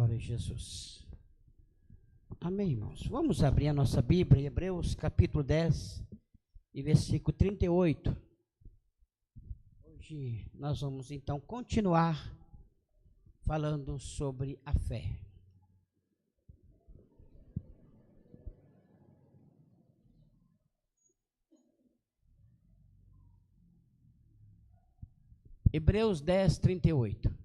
Glória a Jesus. Amém, irmãos. Vamos abrir a nossa Bíblia em Hebreus capítulo 10 e versículo 38. Hoje nós vamos então continuar falando sobre a fé. Hebreus 10, 38.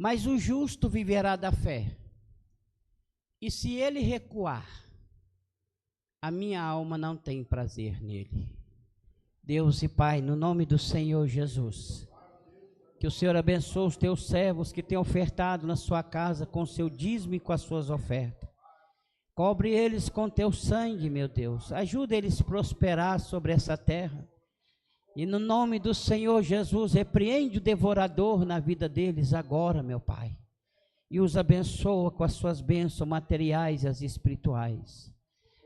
Mas o justo viverá da fé, e se ele recuar, a minha alma não tem prazer nele. Deus e Pai, no nome do Senhor Jesus, que o Senhor abençoe os teus servos que têm ofertado na sua casa com o seu dízimo e com as suas ofertas. Cobre eles com teu sangue, meu Deus. Ajuda eles a prosperar sobre essa terra. E no nome do Senhor Jesus, repreende o devorador na vida deles agora, meu Pai. E os abençoa com as suas bênçãos materiais e as espirituais.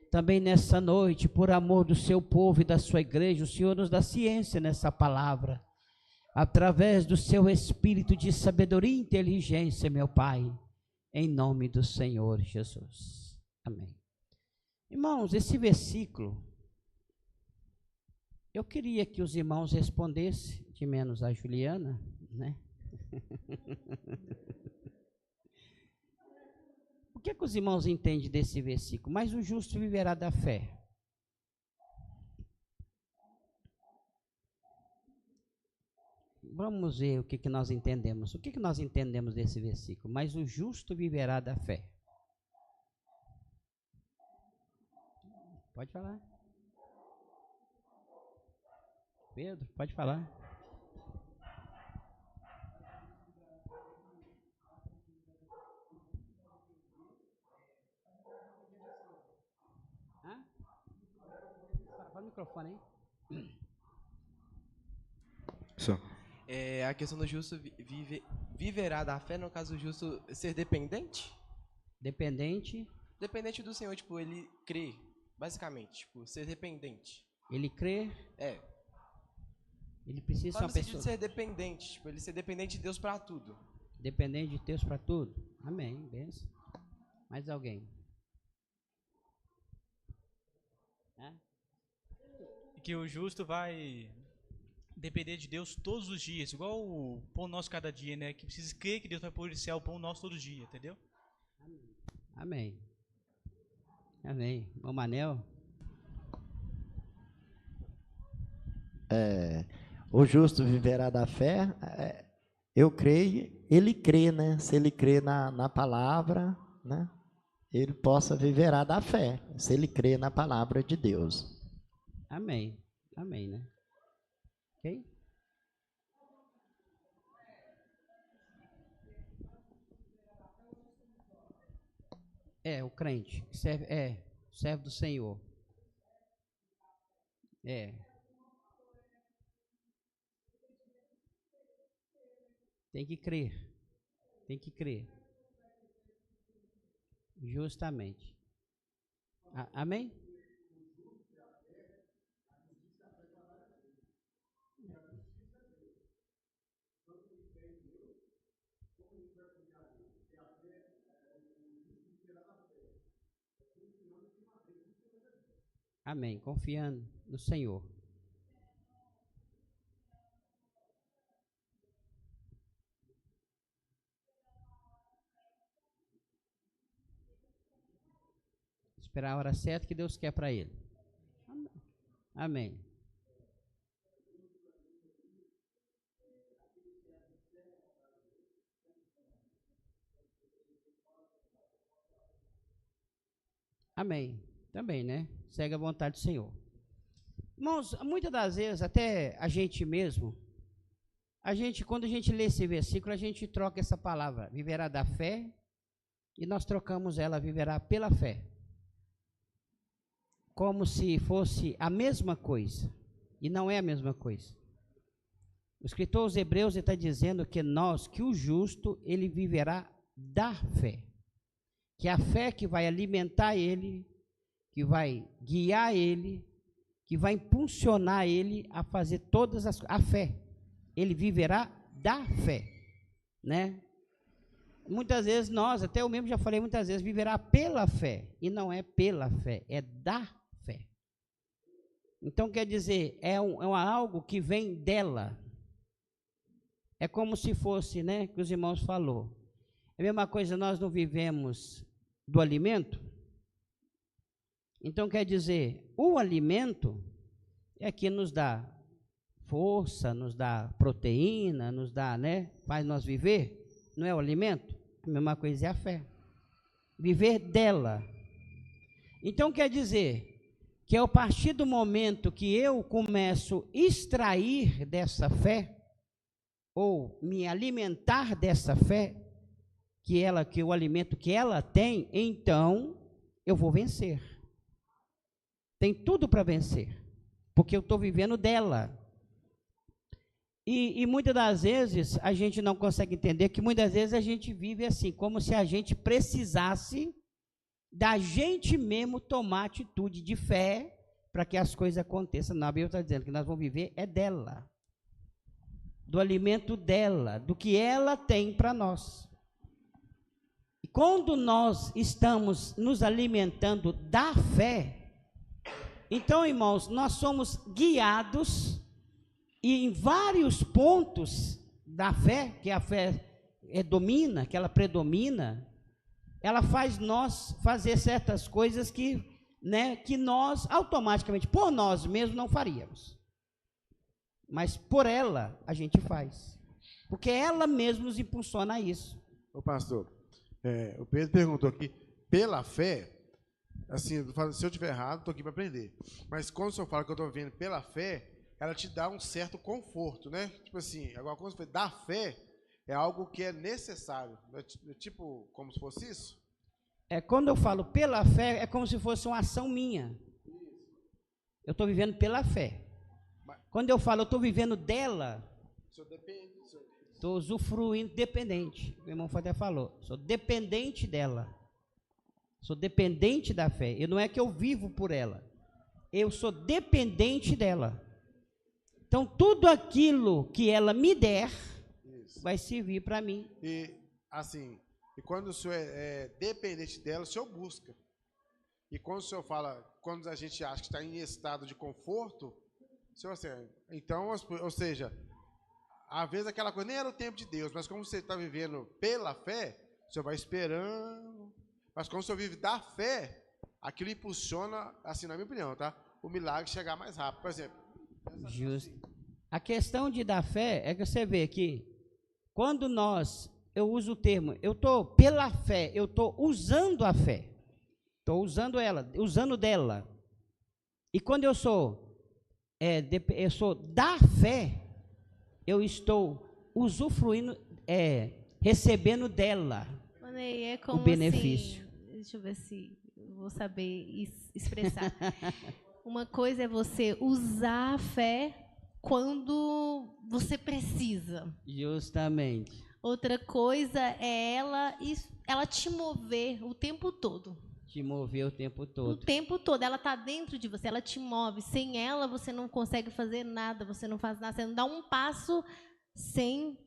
Também nessa noite, por amor do seu povo e da sua igreja, o Senhor nos dá ciência nessa palavra. Através do seu espírito de sabedoria e inteligência, meu Pai. Em nome do Senhor Jesus. Amém. Irmãos, esse versículo, eu queria que os irmãos respondessem, de menos a Juliana, né? O que os irmãos entendem desse versículo? Mas o justo viverá da fé. Vamos ver o que nós entendemos. O que nós entendemos desse versículo? Mas o justo viverá da fé. Pode falar. Pedro, pode falar. Hã? Fala o microfone aí. Só. A questão do justo viverá da fé, no caso, o justo ser dependente? Dependente. Dependente do Senhor, tipo, ele crê, basicamente, tipo, ser dependente. Ele crê. É. Ele precisa ser Mas uma no sentido pessoa. de ser dependente, tipo, ele ser dependente de Deus para tudo. Dependente de Deus para tudo. Amém. Benção. Mais alguém? Hã? Que o justo vai depender de Deus todos os dias, igual o pão nosso cada dia, né? Que precisa crer que Deus vai policiar o pão nosso todo dia, entendeu? Amém. Amém. O Manel? O justo viverá da fé. Eu creio, ele crê, né? Se ele crê na palavra, né? Ele viverá da fé, se ele crê na palavra de Deus. Amém. Amém, né? Ok? O crente, serve do Senhor. Tem que crer. Justamente. Amém? Amém. Confiando no Senhor. Esperar a hora certa que Deus quer para ele. Amém. Amém. Também, né? Segue a vontade do Senhor. Irmãos, muitas das vezes, até a gente mesmo, quando a gente lê esse versículo, a gente troca essa palavra, viverá da fé, e nós trocamos ela, viverá pela fé. Como se fosse a mesma coisa, e não é a mesma coisa. O escritor aos Hebreus está dizendo que o justo, ele viverá da fé. Que a fé que vai alimentar ele, que vai guiar ele, que vai impulsionar ele a fazer todas as coisas. A fé. Ele viverá da fé, né? Muitas vezes nós, até eu mesmo já falei muitas vezes, viverá pela fé. E não é pela fé, é da fé. Então, quer dizer, é algo que vem dela. É como se fosse, né, que os irmãos falou. É a mesma coisa, nós não vivemos do alimento. Então, quer dizer, o alimento é que nos dá força, nos dá proteína, nos dá, né, faz nós viver. Não é o alimento? A mesma coisa é a fé. Viver dela. Então, quer dizer que a partir do momento que eu começo a extrair dessa fé, ou me alimentar dessa fé, que o alimento que ela tem, então eu vou vencer. Tem tudo para vencer, porque eu estou vivendo dela. E muitas das vezes a gente não consegue entender que muitas vezes a gente vive assim, como se a gente precisasse da gente mesmo tomar atitude de fé para que as coisas aconteçam. Não, a Bíblia está dizendo que nós vamos viver é dela, do alimento dela, do que ela tem para nós. E quando nós estamos nos alimentando da fé, então, irmãos, nós somos guiados e em vários pontos da fé, que a fé domina, que ela predomina, ela faz nós fazer certas coisas que, né, que nós automaticamente, por nós mesmos, não faríamos. Mas por ela, a gente faz. Porque ela mesma nos impulsiona a isso. Ô pastor, o Pedro perguntou aqui, pela fé, assim, se eu estiver errado, estou aqui para aprender. Mas quando o senhor fala que eu estou vivendo pela fé, ela te dá um certo conforto, né? Tipo assim, agora quando você dá fé, é algo que é necessário. É tipo, como se fosse isso? Quando eu falo pela fé, é como se fosse uma ação minha. Eu estou vivendo pela fé. Quando eu falo, eu estou vivendo dela, estou usufruindo, dependente. O irmão até falou, sou dependente dela. Sou dependente da fé. E não é que eu vivo por ela. Eu sou dependente dela. Então, tudo aquilo que ela me der, vai servir para mim. E, assim, quando o senhor é dependente dela, o senhor busca. E quando o senhor fala, quando a gente acha que está em estado de conforto, o senhor, assim, então, ou seja, às vezes aquela coisa nem era o tempo de Deus, mas como você está vivendo pela fé, o senhor vai esperando. Mas quando o senhor vive da fé, aquilo impulsiona, assim, na minha opinião, tá? O milagre chegar mais rápido. Por exemplo, justo. A questão de dar fé é que você vê que quando eu uso o termo, eu estou pela fé, eu estou usando a fé, estou usando ela, usando dela. E quando eu sou da fé, eu estou usufruindo, recebendo dela É como o benefício. Assim, deixa eu ver se eu vou saber expressar. Uma coisa é você usar a fé quando você precisa. Justamente. Outra coisa é ela te mover o tempo todo. Te mover o tempo todo. O tempo todo. Ela está dentro de você, ela te move. Sem ela, você não consegue fazer nada, você não faz nada, você não dá um passo sem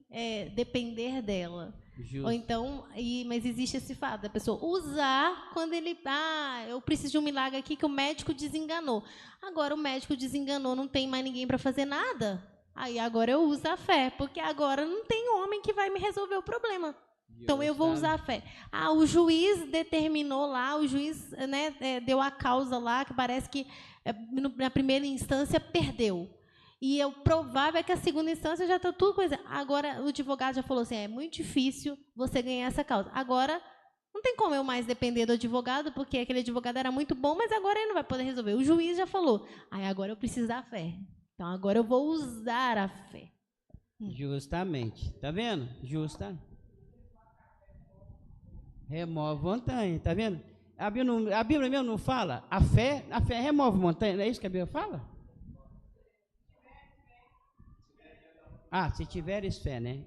depender dela. Justo. Ou então, mas existe esse fato da pessoa usar quando eu preciso de um milagre aqui que o médico desenganou. Agora o médico desenganou, não tem mais ninguém para fazer nada. Aí agora eu uso a fé, porque agora não tem homem que vai me resolver o problema. Então eu vou usar a fé. O juiz determinou lá, o juiz, né, deu a causa lá, que parece que na primeira instância perdeu. E o provável é que a segunda instância já está tudo coisa. Agora o advogado já falou assim, é muito difícil você ganhar essa causa. Agora não tem como eu mais depender do advogado, porque aquele advogado era muito bom, mas agora ele não vai poder resolver. O juiz já falou, agora eu preciso da fé. Então agora eu vou usar a fé. Justamente. Tá vendo? Justa. Remove montanha, tá vendo? A Bíblia mesmo não fala? A fé remove montanha, não é isso que a Bíblia fala? Ah, se tiveres fé, né?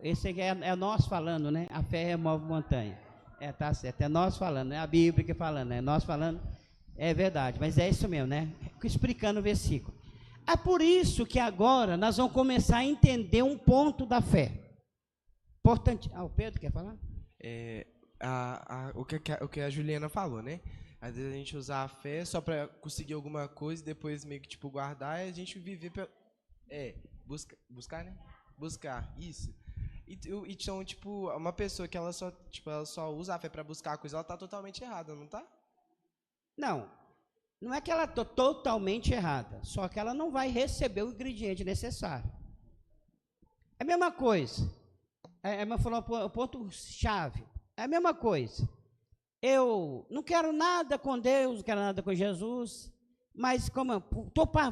Esse aqui é nós falando, né? A fé remove montanha. Tá certo, é nós falando, é a Bíblia que falando, é nós falando, é verdade, mas é isso mesmo, né? Explicando o versículo. É por isso que agora nós vamos começar a entender um ponto da fé. Importante. O Pedro quer falar? O que a Juliana falou, né? Às vezes a gente usar a fé só para conseguir alguma coisa e depois meio que tipo guardar e a gente viver buscar, né? Buscar isso. Então, tipo, uma pessoa que ela só usa a fé para buscar a coisa, ela tá totalmente errada, não tá? Não é que ela está totalmente errada, só que ela não vai receber o ingrediente necessário. É a mesma coisa. A irmã falou o ponto-chave. É a mesma coisa. Eu não quero nada com Deus, não quero nada com Jesus, mas como eu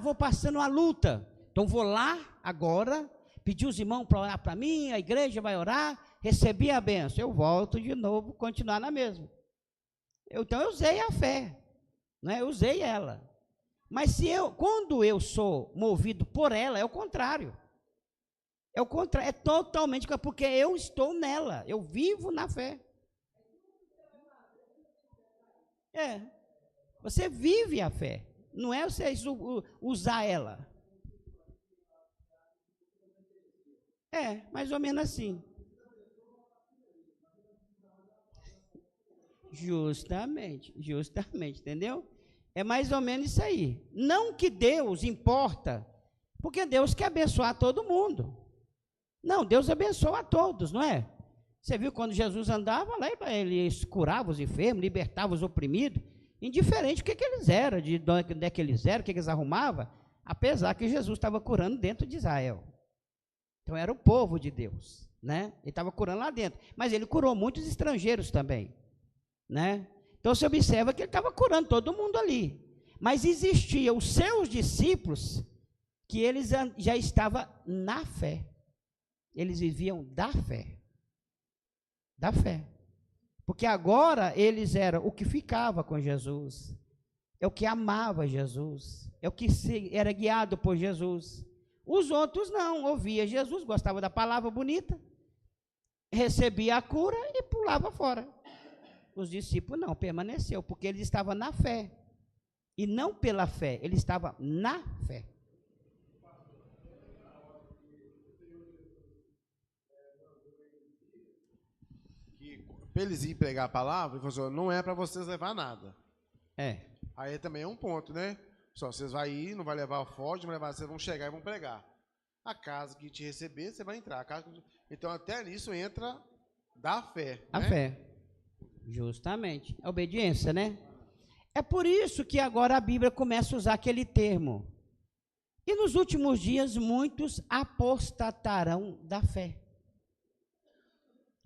vou passando uma luta, então vou lá agora, pedir os irmãos para orar para mim, a igreja vai orar, recebi a bênção, eu volto de novo, continuar na mesma. Então eu usei a fé, né? Eu usei ela. Mas quando eu sou movido por ela, é o contrário. É o contrário, é totalmente, porque eu estou nela, eu vivo na fé. Você vive a fé, não é você usar ela. Mais ou menos assim. Justamente, entendeu? É mais ou menos isso aí. Não que Deus importa, porque Deus quer abençoar todo mundo. Não, Deus abençoa a todos, não é? Você viu quando Jesus andava lá, ele curava os enfermos, libertava os oprimidos, indiferente do que eles eram, de onde é que eles eram, o que eles arrumavam, apesar que Jesus estava curando dentro de Israel. Então era o povo de Deus, né? Ele estava curando lá dentro, mas ele curou muitos estrangeiros também, né? Então você observa que ele estava curando todo mundo ali, mas existiam os seus discípulos que eles já estavam na fé, eles viviam da fé, porque agora eles eram o que ficava com Jesus, é o que amava Jesus, é o que era guiado por Jesus. Os outros não, ouvia Jesus, gostava da palavra bonita, recebia a cura e pulava fora. Os discípulos não, permaneceu, porque eles estavam na fé, e não pela fé, ele estava na fé. Para eles irem pregar a palavra, ele falou assim, não é para vocês levar nada. Aí também é um ponto, né? Só vocês vão ir, não vai levar o forte, não vai levar, vocês vão chegar e vão pregar. A casa que te receber, você vai entrar. Então até nisso entra da fé. A fé. Justamente. A obediência, né? É por isso que agora a Bíblia começa a usar aquele termo. E nos últimos dias, muitos apostatarão da fé.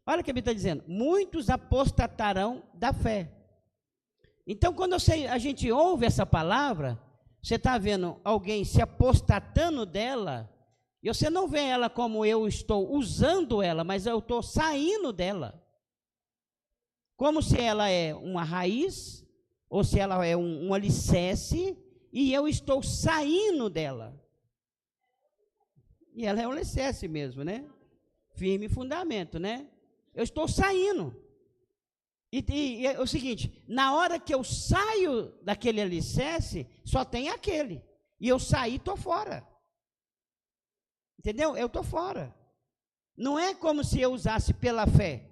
Olha o que a Bíblia está dizendo. Muitos apostatarão da fé. Então, quando a gente ouve essa palavra, você está vendo alguém se apostatando dela, e você não vê ela como eu estou usando ela, mas eu estou saindo dela. Como se ela é uma raiz, ou se ela é um alicerce, e eu estou saindo dela. E ela é um alicerce mesmo, né? Firme fundamento, né? Eu estou saindo. E é o seguinte, na hora que eu saio daquele alicerce, só tem aquele. E eu saí, estou fora. Entendeu? Eu estou fora. Não é como se eu usasse pela fé.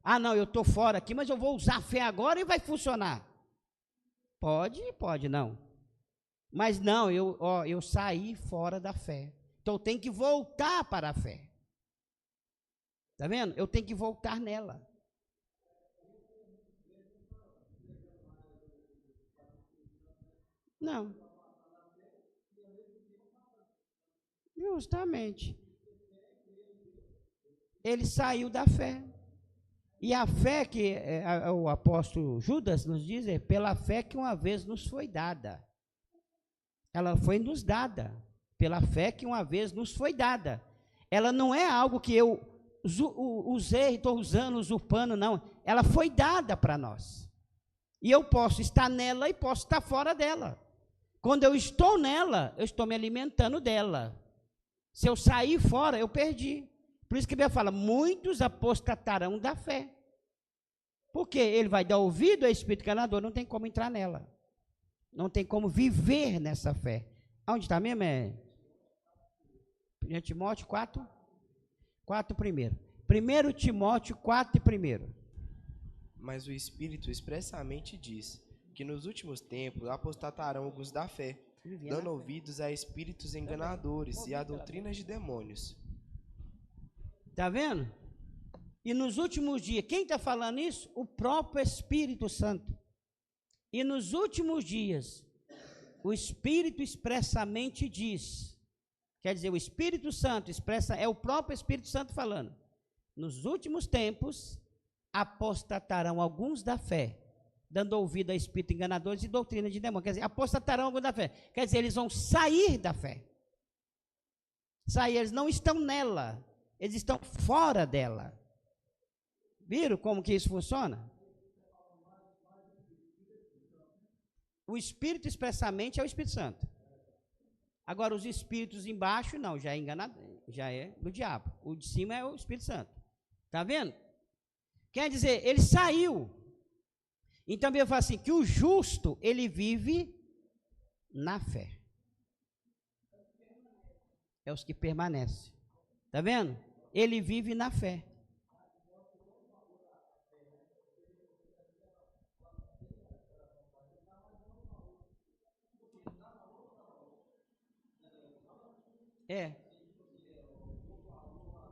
Ah, não, eu estou fora aqui, mas eu vou usar a fé agora e vai funcionar. Pode não. Mas não, eu saí fora da fé. Então eu tenho que voltar para a fé. Está vendo? Eu tenho que voltar nela. Não. Justamente. Ele saiu da fé. E a fé que o apóstolo Judas nos diz é pela fé que uma vez nos foi dada. Ela foi nos dada. Pela fé que uma vez nos foi dada. Ela não é algo que eu usei, estou usando, usurpando, não. Ela foi dada para nós. E eu posso estar nela e posso estar fora dela. Quando eu estou nela, eu estou me alimentando dela. Se eu sair fora, eu perdi. Por isso que a Bíblia fala, muitos apostatarão da fé. Porque ele vai dar ouvido ao espírito enganador, não tem como entrar nela. Não tem como viver nessa fé. Onde está mesmo? 1 Timóteo 4? 4 primeiro. 1 Timóteo 4 e primeiro. Mas o Espírito expressamente diz que nos últimos tempos apostatarão alguns da fé, dando ouvidos a espíritos enganadores e a doutrinas de demônios. Está vendo? E nos últimos dias, quem está falando isso? O próprio Espírito Santo. E nos últimos dias, o Espírito expressamente diz, quer dizer, o Espírito Santo expressa, é o próprio Espírito Santo falando. Nos últimos tempos, apostatarão alguns da fé, dando ouvido a espíritos enganadores e doutrina de demônios. Quer dizer, apostatarão alguns da fé. Quer dizer, eles vão sair da fé. Sair, eles não estão nela, eles estão fora dela. Viram como que isso funciona? O Espírito expressamente é o Espírito Santo. Agora, os espíritos embaixo, não, já é enganado, já é do diabo. O de cima é o Espírito Santo. Está vendo? Quer dizer, ele saiu. Então, a Bíblia fala assim, que o justo, ele vive na fé. É os que permanecem. Está vendo? Ele vive na fé.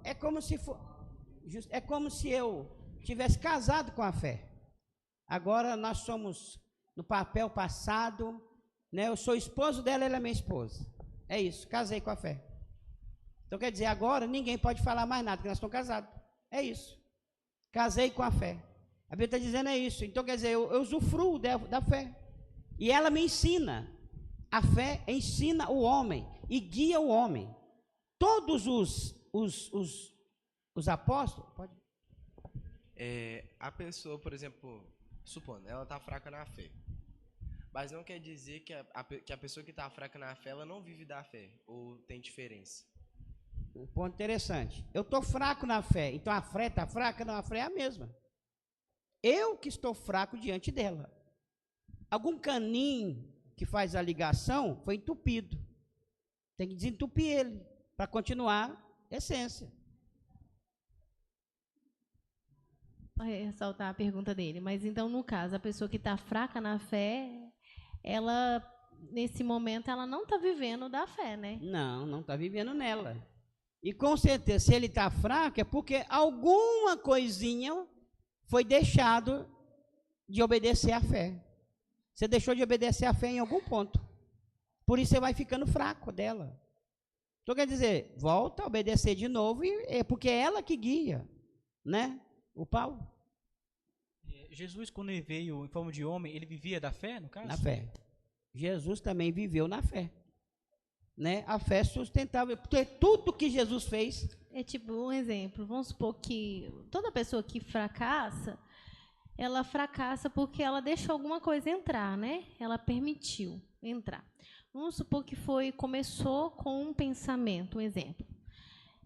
É como se for, é como se eu tivesse casado com a fé. Agora nós somos no papel passado, né? Eu sou esposo dela, ela é minha esposa. É isso, casei com a fé. Então quer dizer, agora ninguém pode falar mais nada, porque nós estamos casados. É isso. Casei com a fé. A Bíblia está dizendo é isso. Então quer dizer, eu usufruo da fé. E ela me ensina. A fé ensina o homem e guia o homem. Todos os apóstolos... Pode? A pessoa, por exemplo, supondo, ela está fraca na fé. Mas não quer dizer que a pessoa que está fraca na fé, ela não vive da fé. Ou tem diferença? Um ponto interessante. Eu estou fraco na fé, então a fé está fraca? Não, a fé é a mesma. Eu que estou fraco diante dela. Algum caninho que faz a ligação foi entupido. Tem que desentupir ele para continuar a essência. Vou ressaltar a pergunta dele. Mas então, no caso, a pessoa que está fraca na fé, ela, nesse momento, ela não está vivendo da fé, né? Não está vivendo nela. E com certeza, se ele está fraco, é porque alguma coisinha foi deixado de obedecer à fé. Você deixou de obedecer à fé em algum ponto. Por isso você vai ficando fraco dela. Então quer dizer, volta a obedecer de novo, e é porque é ela que guia, né? O Paulo. Jesus, quando ele veio em forma de homem, ele vivia da fé, no caso? Na fé. Jesus também viveu na fé. Né? A fé sustentável, porque tudo que Jesus fez... É tipo um exemplo, vamos supor que toda pessoa que fracassa, ela fracassa porque ela deixou alguma coisa entrar, né? Ela permitiu entrar. Vamos supor que começou com um pensamento, um exemplo.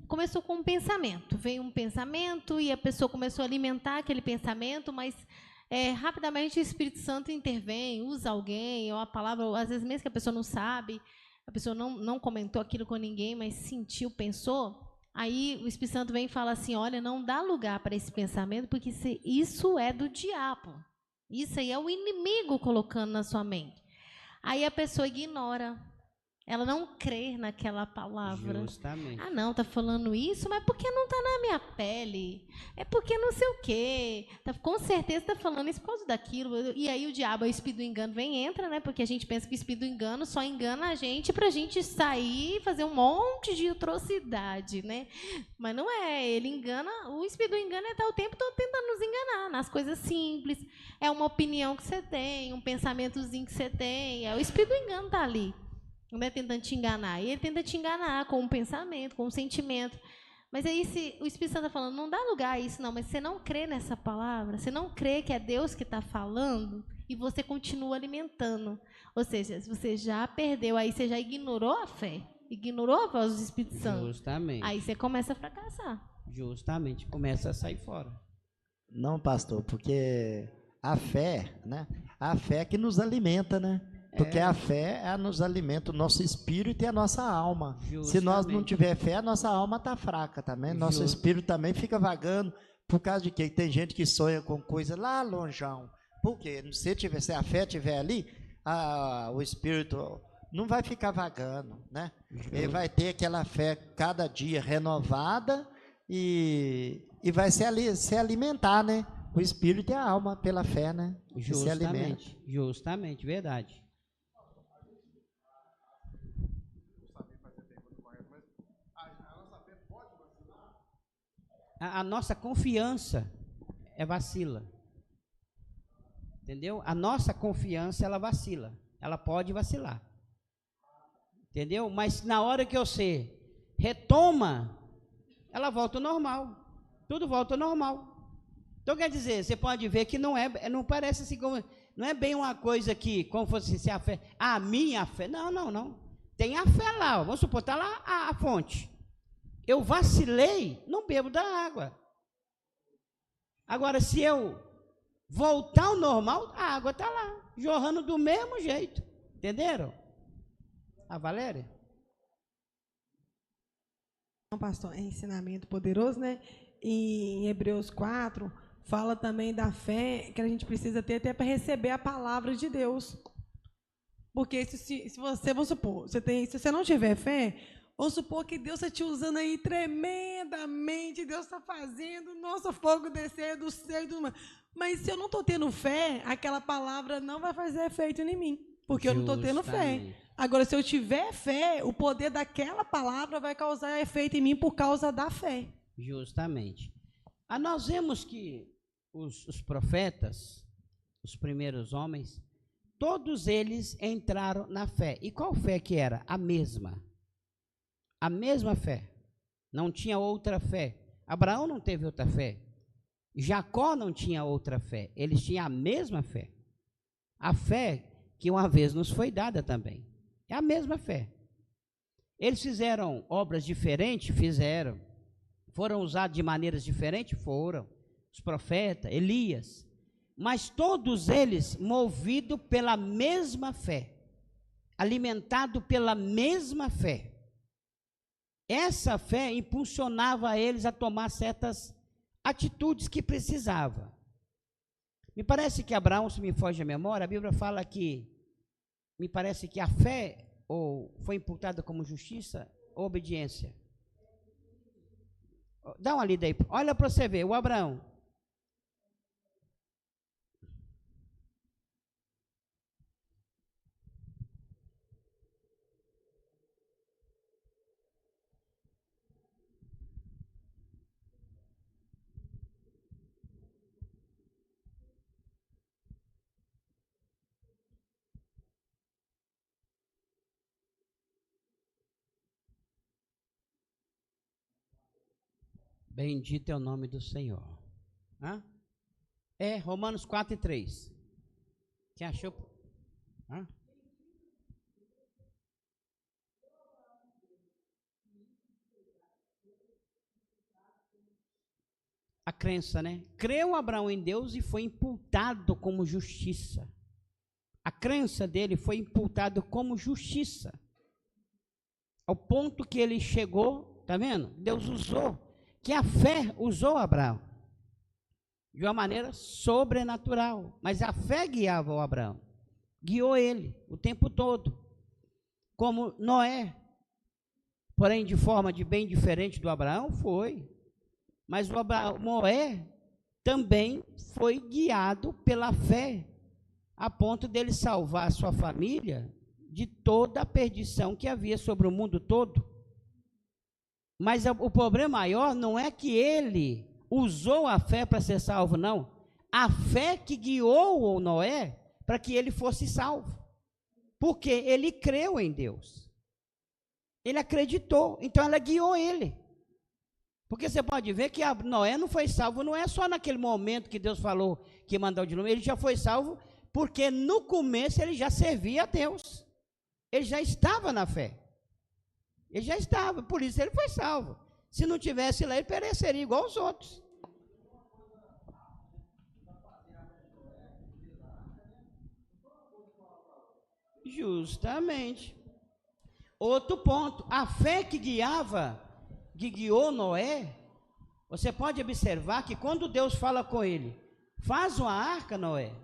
Começou com um pensamento, veio um pensamento e a pessoa começou a alimentar aquele pensamento, mas rapidamente o Espírito Santo intervém, usa alguém, ou a palavra, ou às vezes mesmo que a pessoa não sabe, a pessoa não comentou aquilo com ninguém, mas sentiu, pensou, aí o Espírito Santo vem e fala assim, olha, não dá lugar para esse pensamento, porque isso é do diabo. Isso aí é o inimigo colocando na sua mente. Aí a pessoa ignora. Ela não crê naquela palavra. Justamente. Ah, não, tá falando isso, mas porque não tá na minha pele? É porque não sei o quê. Com certeza tá falando isso por causa daquilo. E aí o diabo, o espírito do engano, vem e entra, né? Porque a gente pensa que o espírito do engano só engana a gente pra gente sair e fazer um monte de atrocidade, né? Mas não é. Ele engana, o espírito do engano está o tempo todo tentando nos enganar nas coisas simples. É uma opinião que você tem, um pensamentozinho que você tem. O espírito do engano tá ali. Não é tentando te enganar. E ele tenta te enganar com um pensamento, com um sentimento. Mas aí o Espírito Santo está falando, não dá lugar a isso, não. Mas você não crê nessa palavra, você não crê que é Deus que está falando e você continua alimentando. Ou seja, você já perdeu, aí você já ignorou a fé. ignorou a voz do Espírito Santo. Justamente. Aí você começa a fracassar. Justamente, começa a sair fora. Não, pastor, porque a fé, né? A fé que nos alimenta, né? Porque a fé nos alimenta o nosso espírito e a nossa alma. Justamente. Se nós não tiver fé, a nossa alma está fraca também. Nosso espírito também fica vagando. Por causa de quê? Tem gente que sonha com coisa lá longeão. Por quê? Se a fé estiver ali, o espírito não vai ficar vagando, né? Ele vai ter aquela fé cada dia renovada e vai se alimentar, né? O espírito e a alma pela fé, né? Justamente, verdade. A nossa confiança vacila. Entendeu? A nossa confiança, ela vacila. Ela pode vacilar. Entendeu? Mas na hora que você retoma, ela volta ao normal. Tudo volta ao normal. Então quer dizer, você pode ver que não parece assim como, não é bem uma coisa que, como fosse se a fé, a minha fé. Não. Tem a fé lá, vamos supor, está lá a fonte. Eu vacilei, não bebo da água. Agora, se eu voltar ao normal, a água está lá, jorrando do mesmo jeito. Entenderam? A Valéria? Não, pastor, é ensinamento poderoso, né? E em Hebreus 4, fala também da fé que a gente precisa ter até para receber a palavra de Deus. Porque se você, vamos supor, se você não tiver fé, vamos supor que Deus está te usando aí tremendamente, Deus está fazendo o nosso fogo descer do céu e do mar. Mas se eu não estou tendo fé, aquela palavra não vai fazer efeito em mim, porque eu não estou tendo fé. Agora, se eu tiver fé, o poder daquela palavra vai causar efeito em mim por causa da fé. Justamente. Nós vemos que os profetas, os primeiros homens, todos eles entraram na fé. E qual fé que era? A mesma. A mesma fé. Não tinha outra fé. Abraão não teve outra fé. Jacó não tinha outra fé. Eles tinham a mesma fé. A fé que uma vez nos foi dada também. É a mesma fé. Eles fizeram obras diferentes? Fizeram. Foram usados de maneiras diferentes? Foram. Os profetas, Elias. Mas todos eles movidos pela mesma fé. Alimentados pela mesma fé. Essa fé impulsionava eles a tomar certas atitudes que precisava. Me parece que Abraão, se me foge a memória, a Bíblia fala que, me parece que a fé foi imputada como justiça ou obediência. Dá uma lida aí, olha para você ver, o Abraão. Bendito é o nome do Senhor. Hã? Romanos 4:3. Quem achou? Hã? A crença, né? Creu Abraão em Deus e foi imputado como justiça. A crença dele foi imputada como justiça. Ao ponto que ele chegou, tá vendo? Deus usou. Que a fé usou Abraão de uma maneira sobrenatural, mas a fé guiava o Abraão, guiou ele o tempo todo, como Noé, porém de forma bem diferente do Abraão, foi, mas Noé também foi guiado pela fé, a ponto dele salvar a sua família de toda a perdição que havia sobre o mundo todo. Mas o problema maior não é que ele usou a fé para ser salvo, não. A fé que guiou o Noé para que ele fosse salvo. Porque ele creu em Deus. Ele acreditou, então ela guiou ele. Porque você pode ver que Noé não foi salvo, não é só naquele momento que Deus falou que mandou o dilúvio, ele já foi salvo porque no começo ele já servia a Deus. Ele já estava na fé. Ele já estava, por isso ele foi salvo. Se não tivesse lá, ele pereceria igual os outros. Justamente. Outro ponto, a fé que guiou Noé, você pode observar que quando Deus fala com ele, faz uma arca, Noé,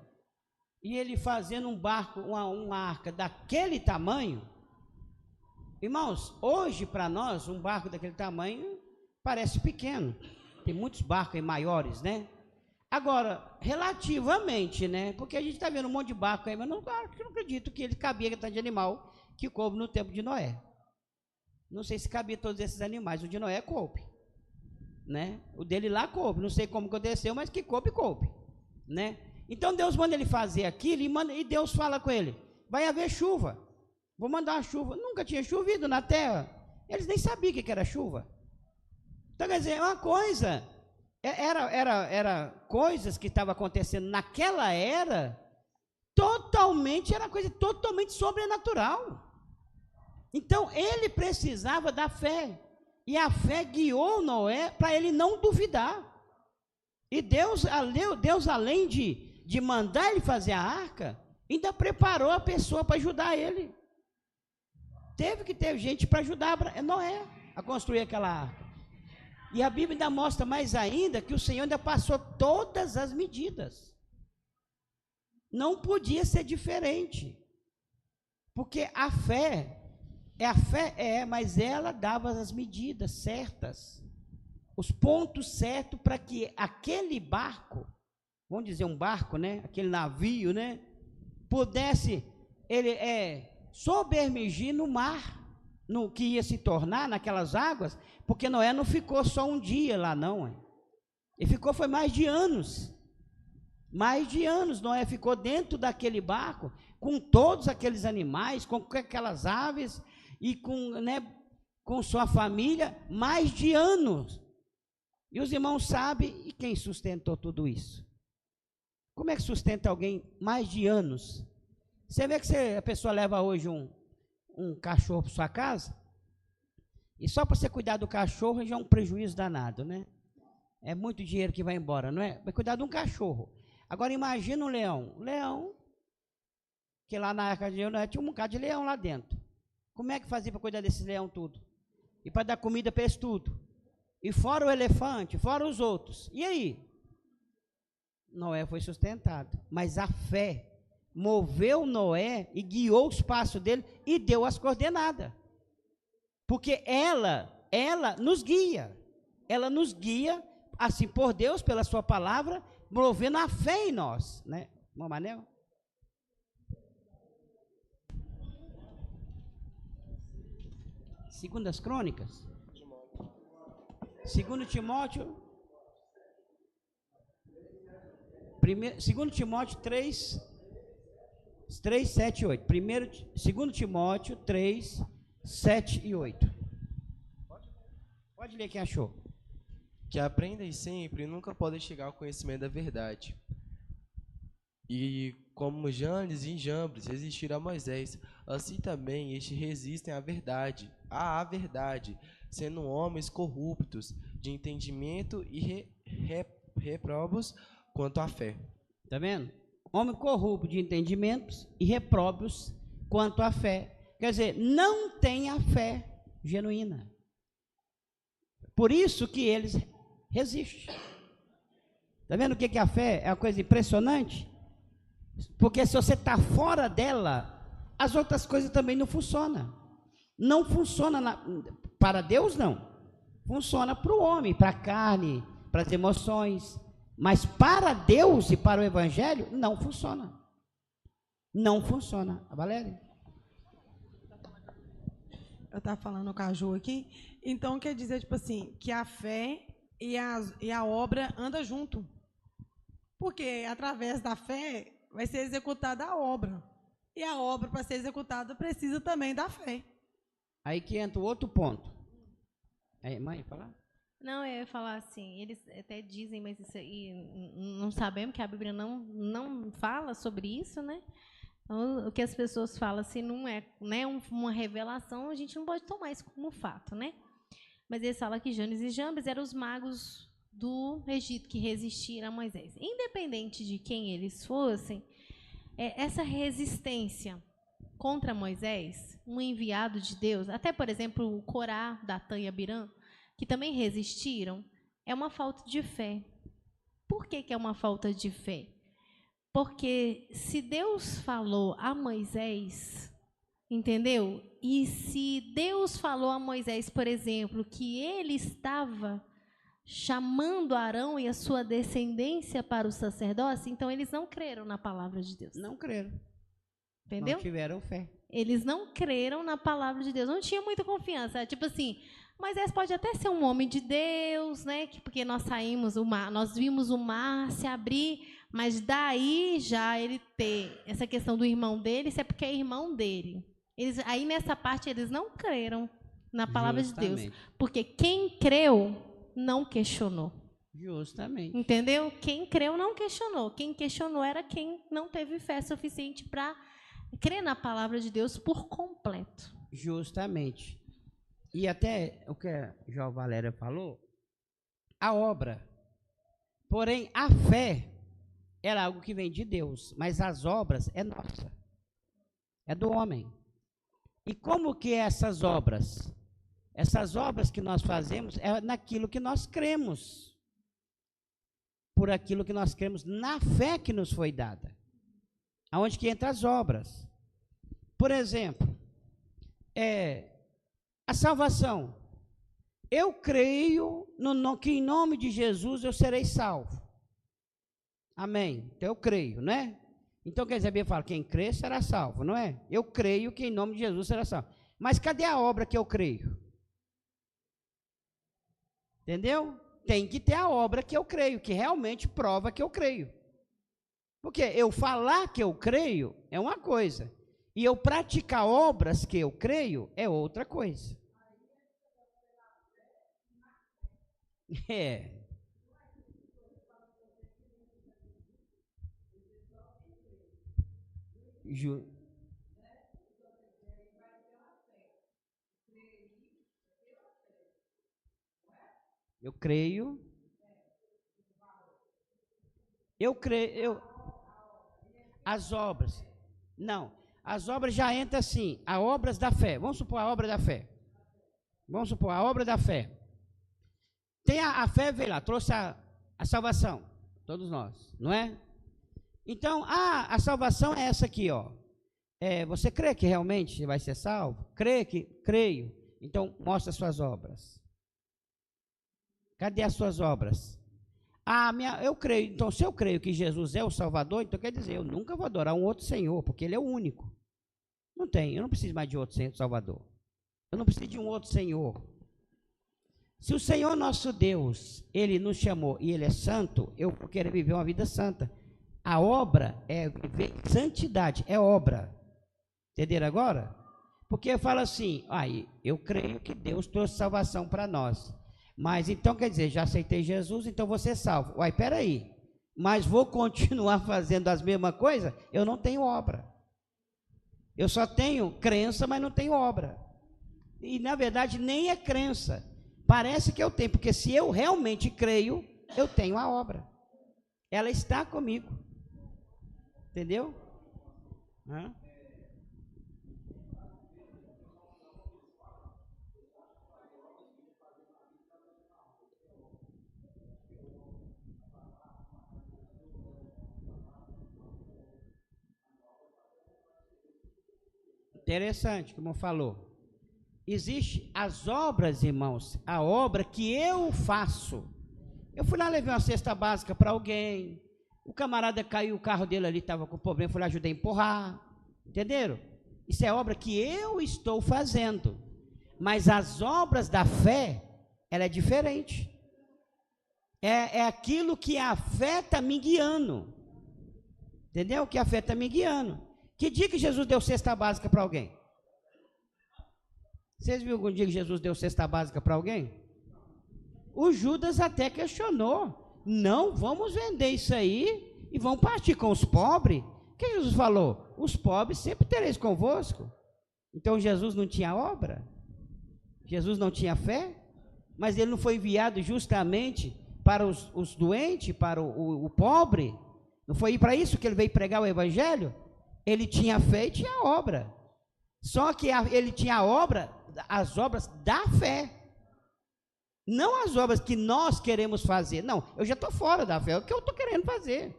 e ele fazendo um barco, uma arca daquele tamanho, irmãos, hoje para nós, um barco daquele tamanho parece pequeno, tem muitos barcos aí maiores, né? Agora, relativamente, né? Porque a gente está vendo um monte de barco aí, mas não acredito que ele cabia aquele tanto de animal que coube no tempo de Noé. Não sei se cabia todos esses animais, o de Noé coube, né? O dele lá coube, não sei como aconteceu, mas que coube, né? Então Deus manda ele fazer aquilo e Deus fala com ele, vai haver chuva, vou mandar uma chuva. Nunca tinha chovido na terra, eles nem sabiam o que era chuva. Então quer dizer, uma coisa, era coisas que estavam acontecendo naquela era, era coisa totalmente sobrenatural. Então ele precisava da fé, e a fé guiou Noé para ele não duvidar. E Deus além de mandar ele fazer a arca, ainda preparou a pessoa para ajudar ele. Teve que ter gente para ajudar Noé a construir aquela arca. E a Bíblia ainda mostra mais ainda que o Senhor ainda passou todas as medidas. Não podia ser diferente. Porque a fé, mas ela dava as medidas certas, os pontos certos para que aquele barco, vamos dizer um barco, né? Aquele navio, né? Pudesse sobermergir no mar, no que ia se tornar naquelas águas, porque Noé não ficou só um dia lá, não. Ele ficou, foi mais de anos. Noé ficou dentro daquele barco, com todos aqueles animais, com aquelas aves, e com sua família, mais de anos. E os irmãos sabem, e quem sustentou tudo isso? Como é que sustenta alguém mais de anos? Você vê que a pessoa leva hoje um cachorro para sua casa, e só para você cuidar do cachorro já é um prejuízo danado, né? É muito dinheiro que vai embora, não é? Vai cuidar de um cachorro. Agora imagina um leão, que lá na arca de Noé tinha um bocado de leão lá dentro. Como é que fazia para cuidar desse leão tudo? E para dar comida para eles tudo? E fora o elefante, fora os outros. E aí? Noé foi sustentado, mas a fé moveu Noé e guiou os passos dele e deu as coordenadas. Porque ela nos guia. Ela nos guia, assim, por Deus, pela sua palavra, movendo a fé em nós, né? Manel? Segundas Crônicas. Segundo Timóteo. Segundo Timóteo 3, 7 e 8. Segundo Timóteo 3, 7 e 8. Pode ler quem achou. Que aprendem sempre e nunca podem chegar ao conhecimento da verdade. E como Janes e Jambres resistiram a Moisés, assim também estes resistem à verdade, sendo homens corruptos de entendimento e repróbios quanto à fé. Está vendo? Homem corrupto de entendimentos e repróbios quanto à fé. Quer dizer, não tem a fé genuína. Por isso que eles resistem. Está vendo o que é a fé? É uma coisa impressionante. Porque se você está fora dela, as outras coisas também não funcionam. Não funciona para Deus, não. Funciona para o homem, para a carne, para as emoções. Mas para Deus e para o Evangelho, não funciona. Não funciona. A Valéria? Eu estava falando com a Ju aqui. Então, quer dizer, tipo assim, que a fé e a obra andam junto. Porque através da fé vai ser executada a obra. E a obra, para ser executada, precisa também da fé. Aí que entra o outro ponto. Mãe, falar? Não, eu ia falar assim, eles até dizem, mas isso aí não sabemos, que a Bíblia não fala sobre isso, né? Então, o que as pessoas falam, se não é, né, uma revelação, a gente não pode tomar isso como fato, né? Mas eles falam que Janes e Jambres eram os magos do Egito que resistiram a Moisés. Independente de quem eles fossem, essa resistência contra Moisés, um enviado de Deus, até, por exemplo, o Corá, Datã e Abirã, que também resistiram, é uma falta de fé. Por que é uma falta de fé? Porque se Deus falou a Moisés, entendeu? E se Deus falou a Moisés, por exemplo, que ele estava chamando Arão e a sua descendência para o sacerdócio, então eles não creram na palavra de Deus. Não creram. Entendeu? Não tiveram fé. Eles não creram na palavra de Deus. Não tinha muita confiança. Tipo assim, Moisés pode até ser um homem de Deus, né? Porque nós saímos, nós vimos o mar se abrir, mas daí já ele ter essa questão do irmão dele, isso é porque é irmão dele. Aí nessa parte eles não creram na palavra de Deus. Porque quem creu não questionou. Justamente. Entendeu? Quem creu não questionou. Quem questionou era quem não teve fé suficiente para crer na palavra de Deus por completo. Justamente. E até o que a João Valéria falou, a obra. Porém, a fé era algo que vem de Deus, mas as obras é nossa. É do homem. E como que é essas obras? Essas obras que nós fazemos é naquilo que nós cremos. Por aquilo que nós cremos, na fé que nos foi dada. Aonde que entra as obras. Por exemplo, a salvação. Eu creio que em nome de Jesus eu serei salvo. Amém. Então eu creio, né? Então quer dizer, a Bíblia fala, quem crê será salvo, não é? Eu creio que em nome de Jesus será salvo. Mas cadê a obra que eu creio? Entendeu? Tem que ter a obra que eu creio, que realmente prova que eu creio. Porque eu falar que eu creio é uma coisa, e eu praticar obras que eu creio é outra coisa. Eu creio. As obras. Não, as obras já entram assim, as obras da fé. Vamos supor a obra da fé. Vamos supor a obra da fé. Tem a fé, veio lá, trouxe a salvação. Todos nós, não é? Então, a salvação é essa aqui, ó. Você crê que realmente vai ser salvo? Creio. Então, mostra as suas obras. Cadê as suas obras? Eu creio. Então, se eu creio que Jesus é o Salvador, então quer dizer, eu nunca vou adorar um outro Senhor, porque Ele é o único. Eu não preciso mais de outro Senhor Salvador. Eu não preciso de um outro Senhor. Se o Senhor nosso Deus, Ele nos chamou e Ele é santo, eu quero viver uma vida santa. A obra é viver santidade, é obra. Entenderam agora? Porque eu falo assim, eu creio que Deus trouxe salvação para nós. Mas então quer dizer, já aceitei Jesus, então vou ser salvo. Peraí, mas vou continuar fazendo as mesmas coisas? Eu não tenho obra. Eu só tenho crença, mas não tenho obra. E na verdade nem é crença. Parece que eu tenho, porque se eu realmente creio, eu tenho a obra. Ela está comigo. Entendeu? Interessante, como falou. Existem as obras, irmãos, a obra que eu faço. Eu fui lá, levei uma cesta básica para alguém, o camarada caiu, o carro dele ali estava com problema, fui lá, ajudei a empurrar, entenderam? Isso é obra que eu estou fazendo, mas as obras da fé, ela é diferente. É aquilo que a fé está me guiando, entendeu? Que a fé está me guiando. Que dia que Jesus deu cesta básica para alguém? Vocês viram algum dia que Jesus deu cesta básica para alguém? O Judas até questionou. Não, vamos vender isso aí e vamos partir com os pobres. O que Jesus falou? Os pobres sempre tereis convosco. Então Jesus não tinha obra? Jesus não tinha fé? Mas ele não foi enviado justamente para os doentes, para o pobre? Não foi para isso que ele veio pregar o evangelho? Ele tinha fé e tinha obra. Só que ele tinha as obras da fé. Não as obras que nós queremos fazer. Não, eu já estou fora da fé, é o que eu estou querendo fazer.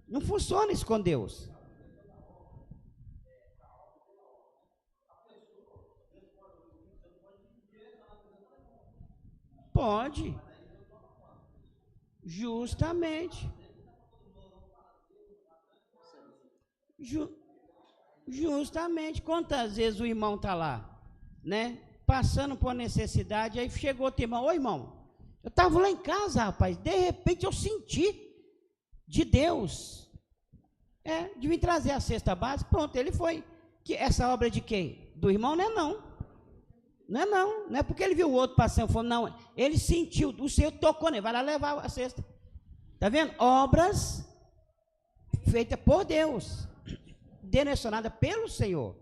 Não funciona isso com Deus. Pode. Justamente. Justamente. Quantas vezes o irmão está lá, né? Passando por necessidade, aí chegou outro irmão: ô irmão, eu estava lá em casa, rapaz, de repente eu senti de Deus, de vir trazer a cesta básica. Pronto, ele foi. Que essa obra é de quem? Do irmão? Não é porque ele viu o outro passando fome, não, ele sentiu, o Senhor tocou nele, vai lá levar a cesta. Está vendo? Obras feitas por Deus, direcionada pelo Senhor.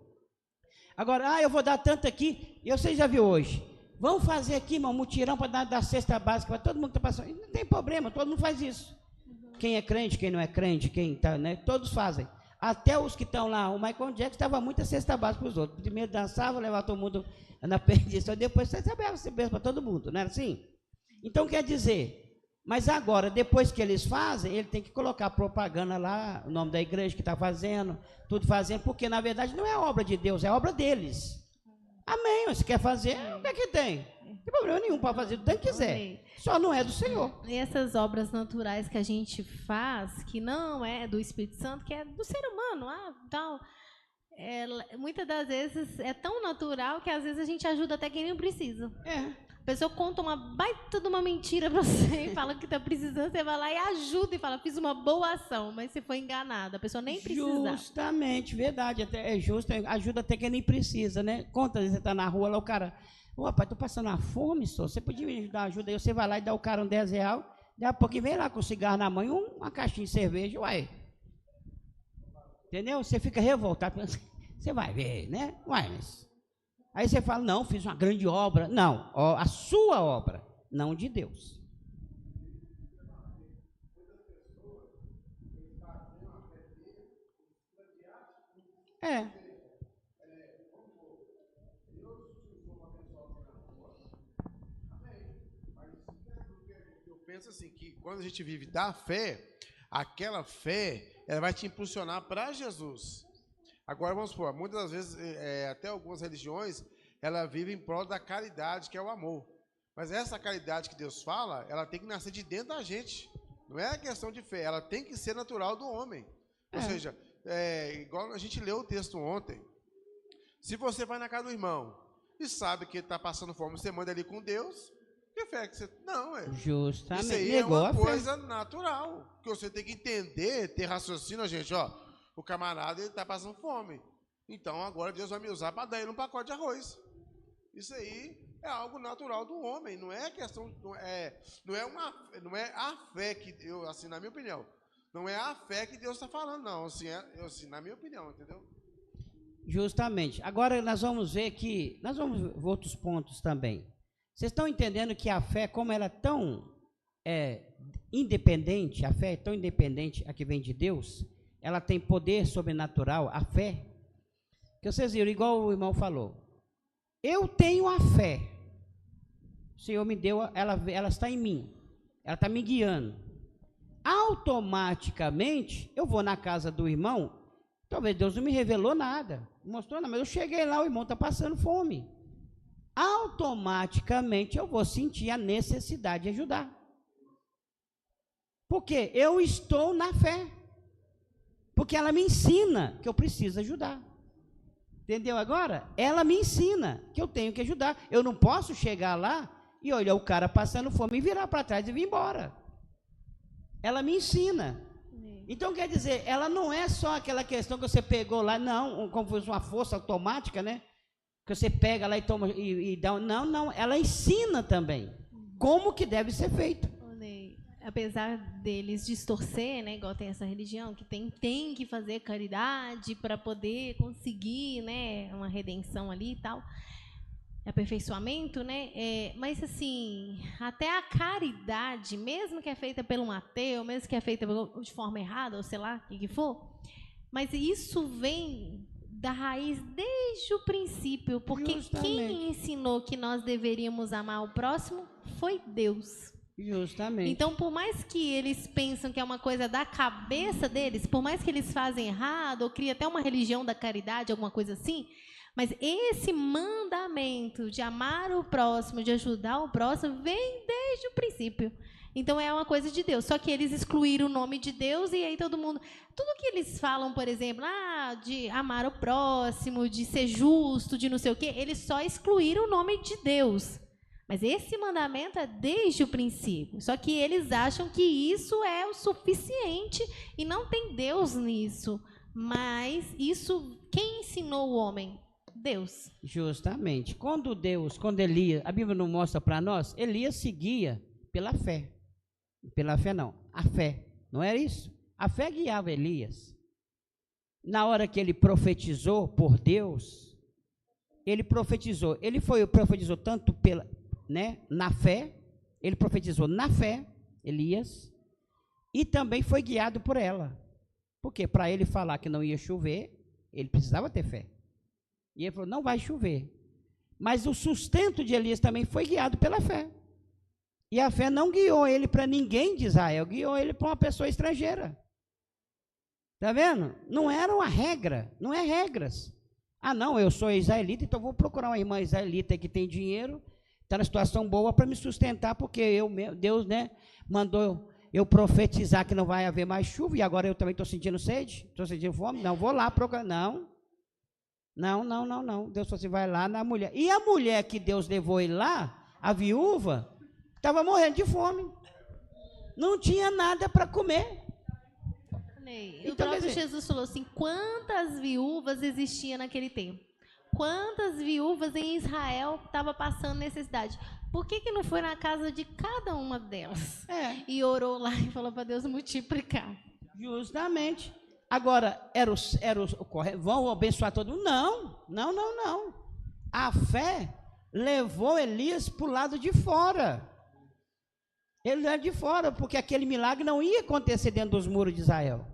Agora, eu vou dar tanto aqui, e você já viu hoje, vamos fazer aqui, irmão, mutirão para dar cesta básica para todo mundo que está passando. Não tem problema, todo mundo faz isso. Quem é crente, quem não é crente, quem está, né? Todos fazem. Até os que estão lá, o Michael Jackson dava muita cesta básica para os outros. Primeiro dançava, levava todo mundo na perdição, depois você sabia para todo mundo, não era assim? Então quer dizer, mas agora, depois que eles fazem, ele tem que colocar propaganda lá, o nome da igreja que está fazendo, tudo fazendo, porque na verdade não é obra de Deus, é obra deles. Amém, você quer fazer, o que é que tem? Não tem problema nenhum para fazer do que quiser, só não é do Senhor. E essas obras naturais que a gente faz, que não é do Espírito Santo, que é do ser humano, tal, muitas das vezes é tão natural que às vezes a gente ajuda até quem não precisa. A pessoa conta uma baita de uma mentira para você e fala que está precisando, você vai lá e ajuda e fala: fiz uma boa ação, mas você foi enganada, a pessoa nem precisa. Justamente, verdade, até é justo, ajuda até quem nem precisa, né? Conta, você está na rua lá, o cara: ô rapaz, estou passando uma fome, só, você podia me ajudar, ajuda aí, você vai lá e dá o cara R$10, daqui a pouco vem lá com cigarro na mão e uma caixinha de cerveja, uai. Entendeu? Você fica revoltado, você vai ver, né? Uai, mas... Aí você fala: não, fiz uma grande obra. Não, a sua obra, não de Deus. Eu penso assim, que quando a gente vive da fé, aquela fé, ela vai te impulsionar para Jesus. Agora, vamos supor, muitas das vezes, até algumas religiões, ela vive em prol da caridade, que é o amor. Mas essa caridade que Deus fala, ela tem que nascer de dentro da gente. Não é questão de fé, ela tem que ser natural do homem. Ou seja, igual a gente leu o texto ontem, se você vai na casa do irmão e sabe que ele está passando fome, você manda ele com Deus, que fé que você... Não, Justamente. Isso aí é uma coisa natural, que você tem que entender, ter raciocínio, gente, o camarada, ele está passando fome. Então, agora Deus vai me usar para dar ele um pacote de arroz. Isso aí é algo natural do homem. Não é questão... Não é a fé que... assim, na minha opinião, não é a fé que Deus está falando, não. Assim, na minha opinião, entendeu? Justamente. Agora, nós vamos ver que... Nós vamos ver outros pontos também. Vocês estão entendendo que a fé, como ela é tão independente, a fé é tão independente, a que vem de Deus... Ela tem poder sobrenatural, a fé. Que vocês viram, igual o irmão falou. Eu tenho a fé. O Senhor me deu, ela está em mim. Ela está me guiando. Automaticamente, eu vou na casa do irmão. Talvez Deus não me revelou nada. Não mostrou nada, mas eu cheguei lá, o irmão está passando fome. Automaticamente, eu vou sentir a necessidade de ajudar. Porque eu estou na fé. Porque ela me ensina que eu preciso ajudar. Entendeu agora? Ela me ensina que eu tenho que ajudar. Eu não posso chegar lá e olhar o cara passando fome e virar para trás e vir embora. Ela me ensina. Então, quer dizer, ela não é só aquela questão que você pegou lá, não, como fosse uma força automática, né? Que você pega lá e toma e dá. Não, ela ensina também como que deve ser feito. apesar deles distorcer, né, igual tem essa religião, que tem que fazer caridade para poder conseguir, né, uma redenção ali e tal, aperfeiçoamento, né, mas assim, até a caridade, mesmo que é feita pelo um ateu, mesmo que é feita de forma errada, ou sei lá, o que for, mas isso vem da raiz desde o princípio, porque quem ensinou que nós deveríamos amar o próximo foi Deus. Justamente. Então, por mais que eles pensam que é uma coisa da cabeça deles, por mais que eles fazem errado, ou criam até uma religião da caridade, alguma coisa assim, mas esse mandamento de amar o próximo, de ajudar o próximo, vem desde o princípio. Então, é uma coisa de Deus. Só que eles excluíram o nome de Deus e aí todo mundo... Tudo que eles falam, por exemplo, de amar o próximo, de ser justo, de não sei o quê, eles só excluíram o nome de Deus. Mas esse mandamento é desde o princípio. Só que eles acham que isso é o suficiente e não tem Deus nisso. Mas isso, quem ensinou o homem? Deus. Justamente. Quando Elias, a Bíblia não mostra para nós, Elias seguia pela fé. Pela fé não, a fé. Não era isso? A fé guiava Elias. Na hora que ele profetizou por Deus, ele profetizou. Ele profetizou tanto pela, né, na fé, ele profetizou na fé, Elias, e também foi guiado por ela. Porque para ele falar que não ia chover, ele precisava ter fé. E ele falou, não vai chover. Mas o sustento de Elias também foi guiado pela fé. E a fé não guiou ele para ninguém de Israel, guiou ele para uma pessoa estrangeira. Está vendo? Não era uma regra, não é regras. Ah, não, eu sou israelita, então vou procurar uma irmã israelita que tem dinheiro, está na situação boa para me sustentar, porque Deus, né, mandou eu profetizar que não vai haver mais chuva, e agora eu também estou sentindo sede, estou sentindo fome, não, vou lá procurar, não. Deus falou assim, vai lá na mulher. E a mulher que Deus levou ele lá, a viúva, estava morrendo de fome. Não tinha nada para comer. O próprio Jesus falou assim, quantas viúvas existiam naquele tempo? Quantas viúvas em Israel estavam passando necessidade? Por que não foi na casa de cada uma delas? E orou lá e falou para Deus multiplicar. Justamente. Agora, era o correto, vão abençoar todo mundo? Não. A fé levou Elias para o lado de fora. Ele era de fora, porque aquele milagre não ia acontecer dentro dos muros de Israel.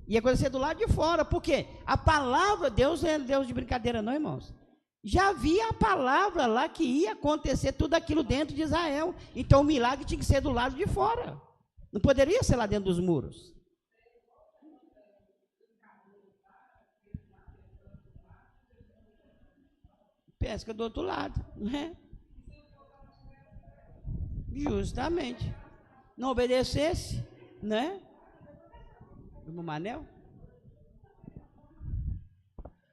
Ia acontecer do lado de fora, porque a palavra, Deus não é Deus de brincadeira não, irmãos. Já havia a palavra lá que ia acontecer tudo aquilo dentro de Israel. Então o milagre tinha que ser do lado de fora. Não poderia ser lá dentro dos muros. Pesca do outro lado, né? Justamente. Não obedecesse, né? No Manel?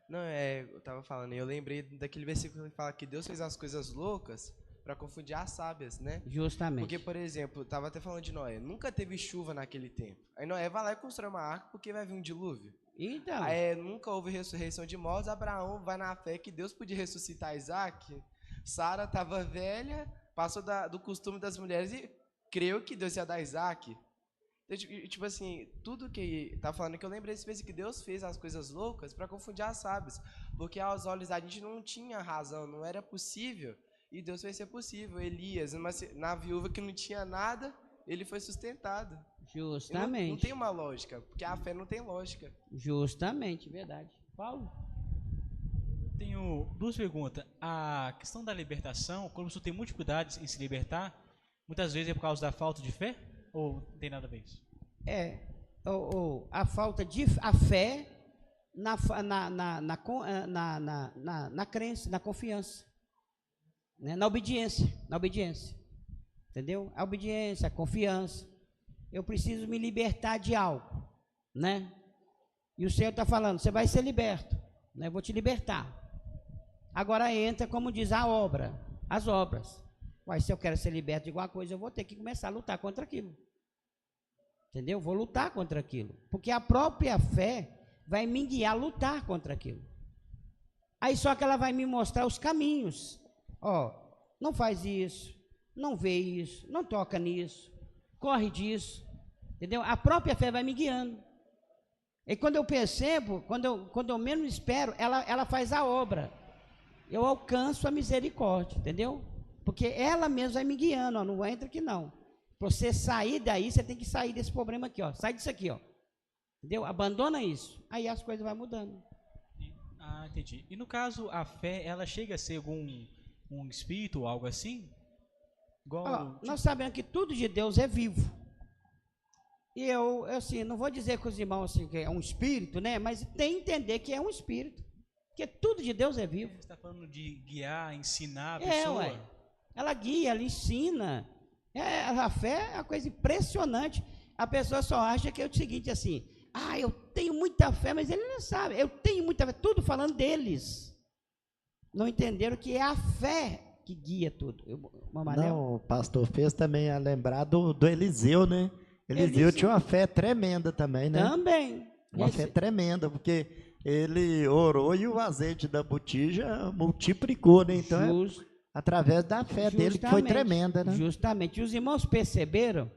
Não, eu estava falando, eu lembrei daquele versículo que fala que Deus fez as coisas loucas para confundir as sábias, né? Justamente. Porque, por exemplo, estava até falando de Noé, nunca teve chuva naquele tempo. Aí Noé vai lá e constrói uma arca porque vai vir um dilúvio. Então. Aí nunca houve ressurreição de mortos, Abraão vai na fé que Deus podia ressuscitar Isaac. Sara estava velha, passou do costume das mulheres e creu que Deus ia dar Isaac. Tipo assim, tudo que tá falando que eu lembrei desse vezes que Deus fez as coisas loucas para confundir as sábias, porque aos olhos da gente não tinha razão, não era possível, e Deus fez ser possível. Elias, na viúva que não tinha nada, ele foi sustentado. Justamente. Não tem uma lógica, porque a fé não tem lógica. Justamente, verdade. Paulo? Tenho duas perguntas. A questão da libertação, quando você tem muita dificuldade em se libertar, muitas vezes é por causa da falta de fé? Ou não tem nada a ver isso? A falta de a fé na crença, na confiança, né? Na obediência, entendeu? A obediência, a confiança. Eu preciso me libertar de algo, né? E o Senhor está falando, você vai ser liberto, né? Eu vou te libertar. Agora entra, como diz a obra, as obras. Mas se eu quero ser liberto de alguma coisa, eu vou ter que começar a lutar contra aquilo. Entendeu? Vou lutar contra aquilo. Porque a própria fé vai me guiar a lutar contra aquilo. Aí só que ela vai me mostrar os caminhos. Ó, não faz isso, não vê isso, não toca nisso. corre disso, entendeu? A própria fé vai me guiando. E quando eu percebo, quando eu menos espero, ela faz a obra. Eu alcanço a misericórdia, entendeu? Porque ela mesma vai me guiando, ó, não entra aqui não. Para você sair daí, você tem que sair desse problema aqui, ó. Sai disso aqui, ó. Entendeu? Abandona isso. Aí as coisas vão mudando. Ah, entendi. E no caso, a fé, ela chega a ser um espírito ou algo assim? Igual, Ó, nós sabemos que tudo de Deus é vivo. E eu assim, não vou dizer com os irmãos assim, que é um espírito, né? Mas tem que entender que é um espírito. Porque tudo de Deus é vivo. Você está falando de guiar, ensinar a É, pessoa? ué. Ela guia, ela ensina. A fé é uma coisa impressionante. A pessoa só acha que é o seguinte assim, eu tenho muita fé, mas ele não sabe. Eu tenho muita fé, tudo falando deles. Não entenderam que é a fé que guia tudo. Não, o pastor fez também a lembrar do Eliseu, né? Eliseu tinha uma fé tremenda também, né? Também. Uma fé tremenda, porque ele orou e o azeite da botija multiplicou, né? Então, através da fé dele, que foi tremenda, né? Justamente. E os irmãos perceberam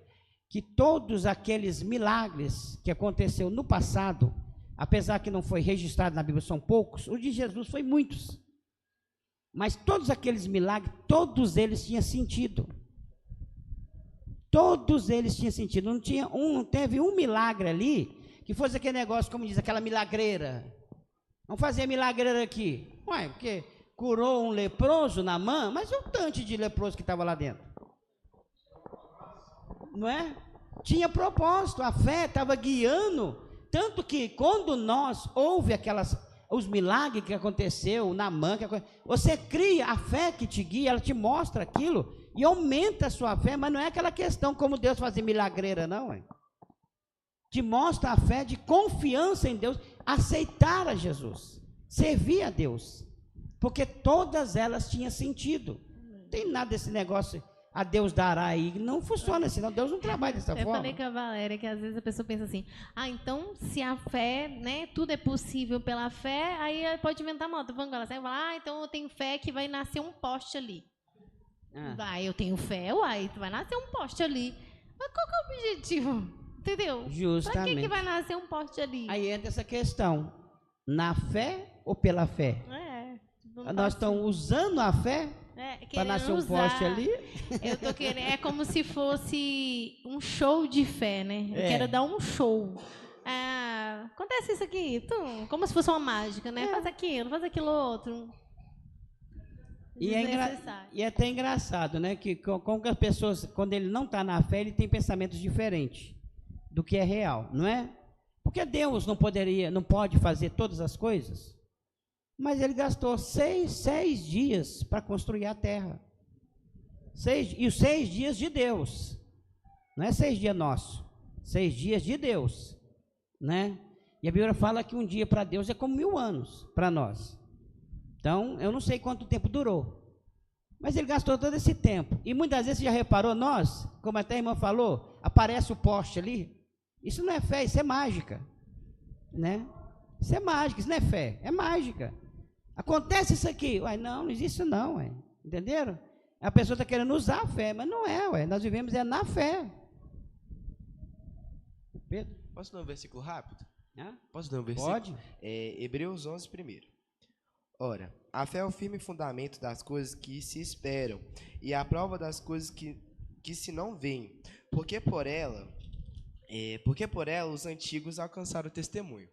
que todos aqueles milagres que aconteceu no passado, apesar que não foi registrado na Bíblia, são poucos, o de Jesus foi muitos. Mas todos aqueles milagres, todos eles tinham sentido. Todos eles tinham sentido. Não teve um milagre ali que fosse aquele negócio, como diz, aquela milagreira. Vamos fazer milagreira aqui. Ué, porque curou um leproso na mão, mas o tanto de leproso que estava lá dentro. Não é? Tinha propósito, a fé estava guiando, tanto que quando nós ouve os milagres que aconteceu na mão, você cria a fé que te guia, ela te mostra aquilo e aumenta a sua fé, mas não é aquela questão como Deus fazer milagreira, não, hein? Te mostra a fé de confiança em Deus, aceitar a Jesus, servir a Deus, porque todas elas tinham sentido. Não tem nada desse negócio, a Deus dará aí, não funciona assim, não, Deus não trabalha dessa forma. Eu falei com a Valéria que às vezes a pessoa pensa assim, então se a fé, né, tudo é possível pela fé, aí pode inventar moda. Vamos lá, você vai falar, então eu tenho fé que vai nascer um poste ali. Vai, eu tenho fé, vai nascer um poste ali. Mas qual que é o objetivo? Entendeu? Justamente. Para que vai nascer um poste ali? Aí entra essa questão, na fé ou pela fé? Nós estamos usando a fé para nascer um poste ali? Eu tô querendo, é como se fosse um show de fé, né? Eu quero dar um show. Acontece isso aqui, como se fosse uma mágica, né? Faz aquilo, faz aquilo outro. E é até engraçado, né? Que como que as pessoas, quando ele não está na fé, ele tem pensamentos diferentes do que é real, não é? Porque Deus não pode fazer todas as coisas, mas ele gastou seis dias para construir a terra. E os 6 dias de Deus, não é 6 dias nossos, 6 dias de Deus, né? E a Bíblia fala que um dia para Deus é como 1000 anos para nós. Então, eu não sei quanto tempo durou, mas ele gastou todo esse tempo. E muitas vezes, você já reparou, como até a irmã falou, aparece o poste ali. Isso não é fé, isso é mágica, né? Isso é mágica, isso não é fé, é mágica. Acontece isso aqui, não existe isso não, entenderam? A pessoa está querendo usar a fé, mas não é, nós vivemos na fé. Pedro? Posso ler um versículo rápido? Posso ler um versículo? Pode. Hebreus 11, primeiro. Ora, a fé é o firme fundamento das coisas que se esperam e a prova das coisas que se não veem, porque por ela os antigos alcançaram o testemunho.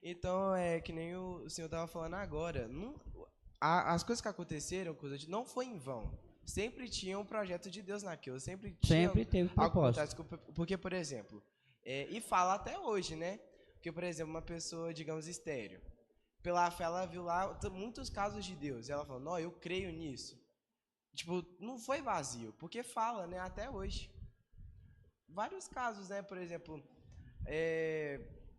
Então, que nem o senhor estava falando agora, as coisas que aconteceram, não foi em vão. Sempre tinha um projeto de Deus naquilo, sempre teve propósito. Porque, por exemplo, e fala até hoje, né? Porque, por exemplo, uma pessoa, digamos, estéril, pela fé ela viu lá muitos casos de Deus, e ela falou, não, eu creio nisso. Tipo, não foi vazio, porque fala, né, até hoje. Vários casos, né, por exemplo,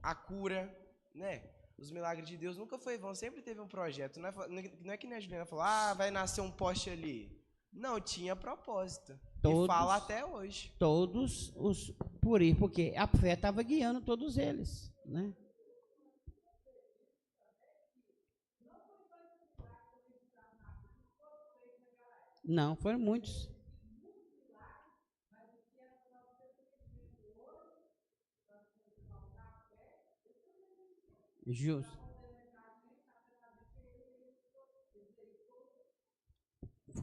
a cura, né, os milagres de Deus nunca foi vão, sempre teve um projeto, não é que nem a Juliana falou, vai nascer um poste ali. Não, tinha propósito, e fala até hoje. Todos porque a fé estava guiando todos eles, né. Não, foram muitos. Justo.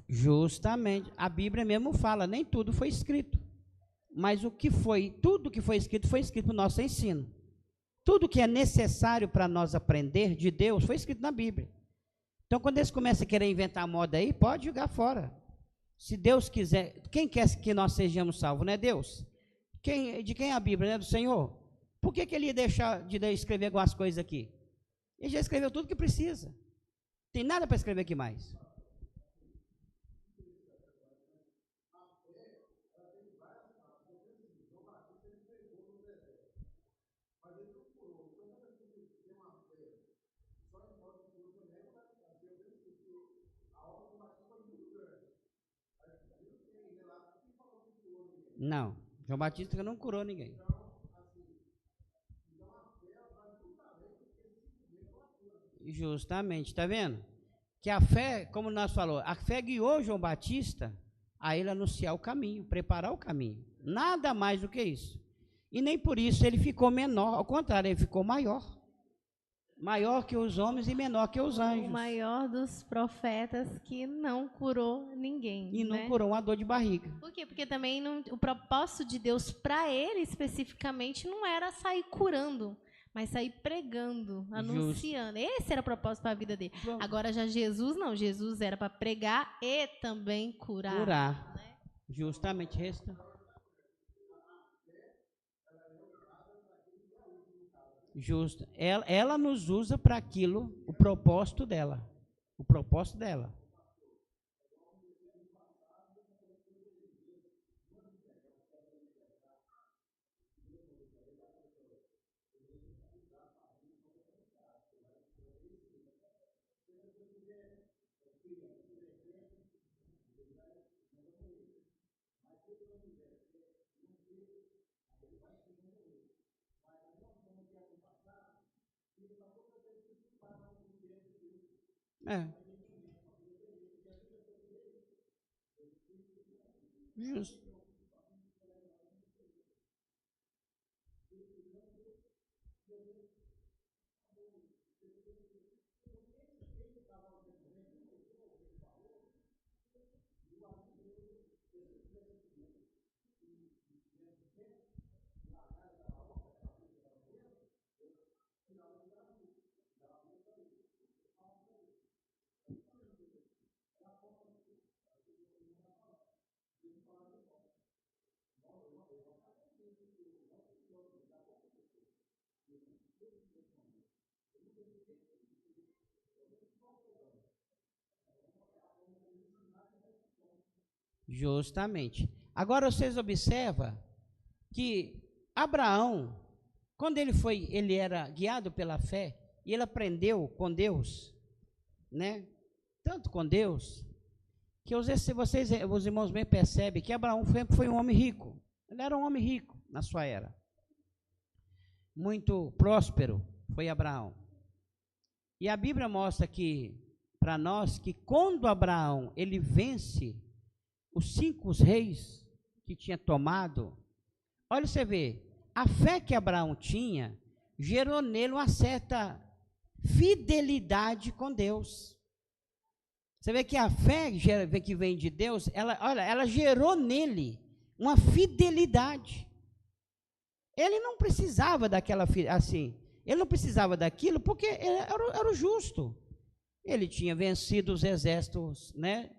Justamente. A Bíblia mesmo fala, nem tudo foi escrito. Mas tudo que foi escrito para o nosso ensino. Tudo que é necessário para nós aprender de Deus foi escrito na Bíblia. Então, quando eles começam a querer inventar moda aí, pode jogar fora. Se Deus quiser, quem quer que nós sejamos salvos, não é Deus? De quem é a Bíblia, não é do Senhor? Por que ele ia deixar de escrever algumas coisas aqui? Ele já escreveu tudo que precisa. Tem nada para escrever aqui mais. Não, João Batista não curou ninguém. Justamente, tá vendo? Que a fé, como nós falamos, a fé guiou João Batista a ele anunciar o caminho, preparar o caminho. Nada mais do que isso. E nem por isso ele ficou menor, ao contrário, ele ficou maior. Maior que os homens e menor que os anjos. O maior dos profetas que não curou ninguém. E não né? curou uma dor de barriga. Por quê? Porque também o propósito de Deus para ele especificamente não era sair curando, mas sair pregando, anunciando. Esse era o propósito para a vida dele. Bom. Agora já Jesus não. Jesus era para pregar e também curar. Né? Justamente. Resta. Justo. Ela nos usa para aquilo, o propósito dela. O propósito dela. É. Justo. Justamente. Agora vocês observam que Abraão, quando ele era guiado pela fé, e ele aprendeu com Deus, né? Tanto com Deus, que vocês, os irmãos bem percebem que Abraão foi um homem rico. Ele era um homem rico na sua era. Muito próspero foi Abraão. E a Bíblia mostra que, para nós, que quando Abraão, ele vence os 5 reis que tinha tomado, olha você vê, a fé que Abraão tinha gerou nele uma certa fidelidade com Deus. Você vê que a fé que vem de Deus, ela gerou nele uma fidelidade. Ele não precisava daquela, assim, ele não precisava daquilo porque era o justo. Ele tinha vencido os exércitos, né?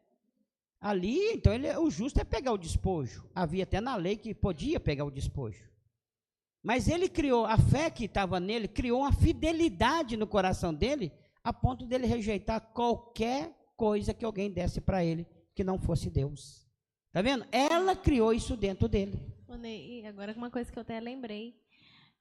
Ali, então, o justo é pegar o despojo. Havia até na lei que podia pegar o despojo. Mas ele criou, a fé que estava nele, criou uma fidelidade no coração dele, a ponto dele rejeitar qualquer coisa que alguém desse para ele, que não fosse Deus. Tá vendo? Ela criou isso dentro dele. E agora uma coisa que eu até lembrei.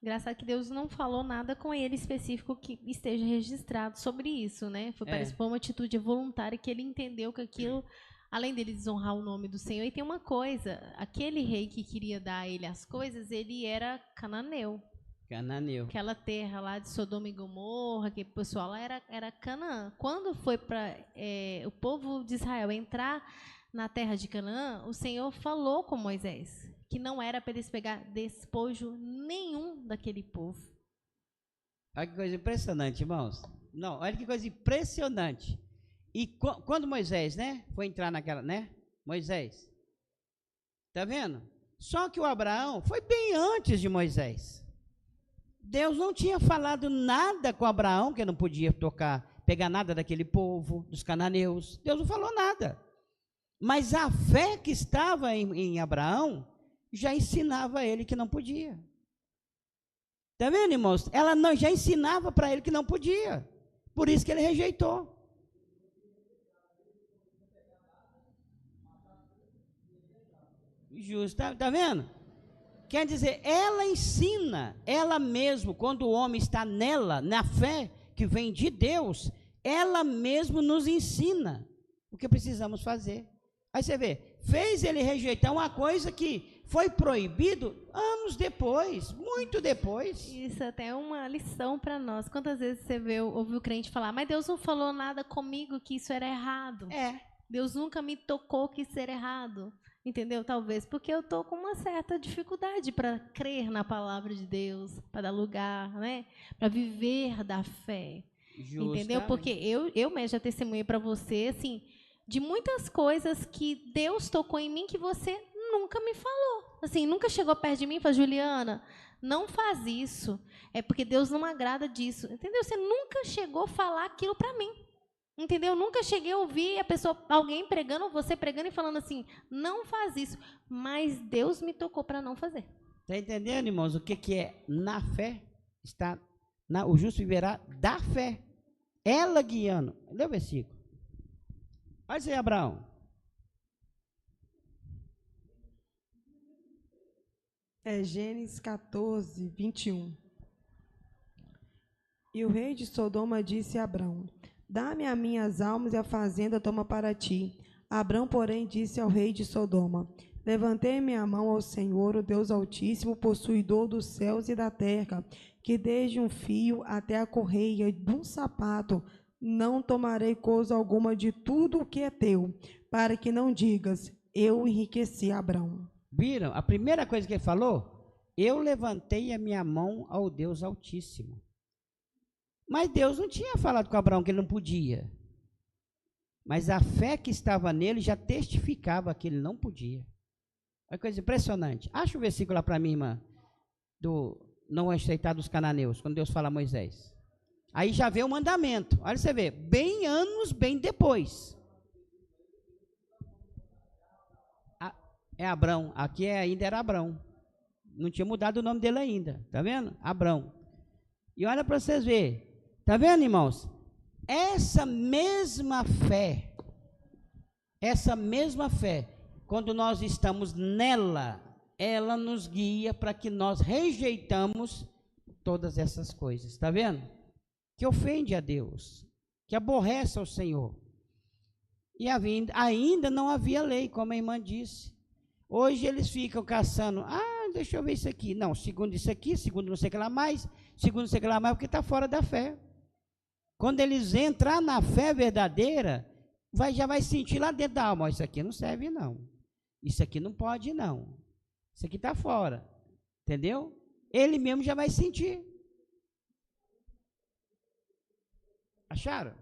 Engraçado que Deus não falou nada com ele específico que esteja registrado sobre isso, né? Parece que foi uma atitude voluntária que ele entendeu que aquilo, além dele desonrar o nome do Senhor, e tem uma coisa, aquele rei que queria dar a ele as coisas, ele era cananeu. Cananeu. Aquela terra lá de Sodoma e Gomorra, que o pessoal lá era Canaã. Quando foi para o povo de Israel entrar na terra de Canaã, o Senhor falou com Moisés que não era para eles pegar despojo nenhum daquele povo. Olha que coisa impressionante, irmãos. Não, olha que coisa impressionante. E quando Moisés, né, foi entrar naquela, né? Moisés. Tá vendo? Só que o Abraão foi bem antes de Moisés. Deus não tinha falado nada com Abraão, que não podia pegar nada daquele povo, dos cananeus. Deus não falou nada. Mas a fé que estava em Abraão já ensinava a ele que não podia. Está vendo, irmãos? Ela já ensinava para ele que não podia. Por isso que ele rejeitou. Justo, tá vendo? Quer dizer, ela ensina, ela mesma, quando o homem está nela, na fé que vem de Deus, ela mesma nos ensina o que precisamos fazer. Aí você vê, fez ele rejeitar uma coisa que foi proibido anos depois, muito depois. Isso até é uma lição para nós. Quantas vezes você ouviu o crente falar, mas Deus não falou nada comigo que isso era errado. Deus nunca me tocou que isso era errado. Entendeu? Talvez porque eu estou com uma certa dificuldade para crer na palavra de Deus, para dar lugar, né? Para viver da fé. Justamente. Entendeu? Porque eu mesmo já testemunhei para você, assim, de muitas coisas que Deus tocou em mim que você nunca me falou. Assim, nunca chegou perto de mim e falou, Juliana, não faz isso. É porque Deus não agrada disso. Entendeu? Você nunca chegou a falar aquilo para mim. Entendeu? Nunca cheguei a ouvir alguém pregando, ou você pregando e falando assim, não faz isso. Mas Deus me tocou para não fazer. Está entendendo, irmãos, o que é na fé? O justo viverá da fé. Ela guiando. Lê o versículo. Olha isso aí, Abraão. É Gênesis 14, 21. E o rei de Sodoma disse a Abrão, dá-me as minhas almas e a fazenda toma para ti. Abrão, porém, disse ao rei de Sodoma, levantei minha mão ao Senhor, o Deus Altíssimo, possuidor dos céus e da terra, que desde um fio até a correia de um sapato, não tomarei coisa alguma de tudo o que é teu, para que não digas, eu enriqueci Abrão. Viram? A primeira coisa que ele falou, eu levantei a minha mão ao Deus Altíssimo. Mas Deus não tinha falado com Abraão que ele não podia. Mas a fé que estava nele já testificava que ele não podia. Olha que coisa impressionante. Acha o versículo lá para mim, irmã, do não aceitar dos cananeus, quando Deus fala a Moisés. Aí já vê o mandamento. Olha você vê, anos depois. É Abrão, aqui ainda era Abrão. Não tinha mudado o nome dele ainda, tá vendo? Abrão. E olha para vocês verem. Está vendo, irmãos? Essa mesma fé, quando nós estamos nela, ela nos guia para que nós rejeitamos todas essas coisas. Está vendo? Que ofende a Deus, que aborrece ao Senhor. E ainda não havia lei, como a irmã disse. Hoje eles ficam caçando, deixa eu ver isso aqui. Não, segundo isso aqui, segundo não sei o que lá mais, segundo não sei o que lá mais, porque está fora da fé. Quando eles entrar na fé verdadeira, já vai sentir lá dentro da alma, isso aqui não serve não, isso aqui não pode não, isso aqui está fora, entendeu? Ele mesmo já vai sentir. Acharam?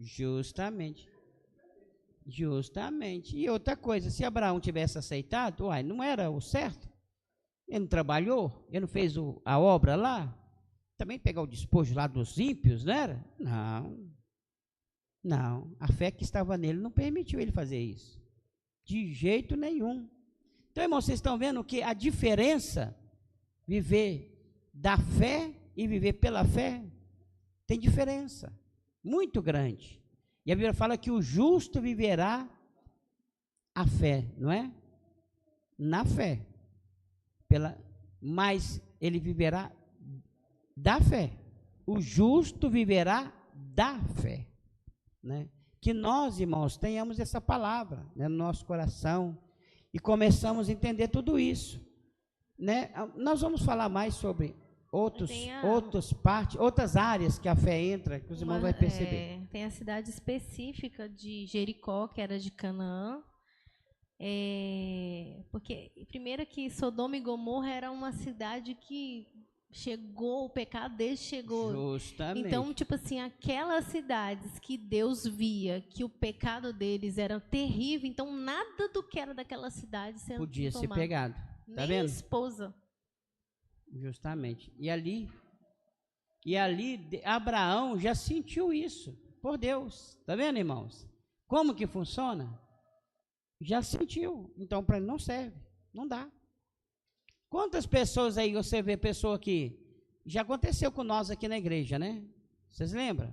Justamente. E outra coisa, se Abraão tivesse aceitado, não era o certo? Ele não trabalhou? Ele não fez a obra lá? Também pegar o despojo lá dos ímpios, não era? Não. A fé que estava nele não permitiu ele fazer isso. De jeito nenhum. Então, irmãos, vocês estão vendo que a diferença, viver da fé e viver pela fé, tem diferença muito grande. E a Bíblia fala que o justo viverá a fé, não é? Na fé. Mas ele viverá da fé. O justo viverá da fé. Né? Que nós, irmãos, tenhamos essa palavra, né, no nosso coração e começamos a entender tudo isso. Né? Nós vamos falar mais sobre outras áreas que a fé entra, que os irmãos vão perceber. Tem a cidade específica de Jericó, que era de Canaã. Porque, primeiro, que Sodoma e Gomorra era uma cidade que o pecado deles chegou. Justamente. Então, tipo assim, aquelas cidades que Deus via que o pecado deles era terrível, então nada do que era daquela cidade podia ser tomado. pegado. Tá Nem vendo? esposa. Justamente. E ali Abraão já sentiu isso por Deus. Tá vendo, irmãos? Como que funciona? Já sentiu. Então, para ele não serve. Não dá. Quantas pessoas aí você vê, pessoa que já aconteceu com nós aqui na igreja, né? Vocês lembram?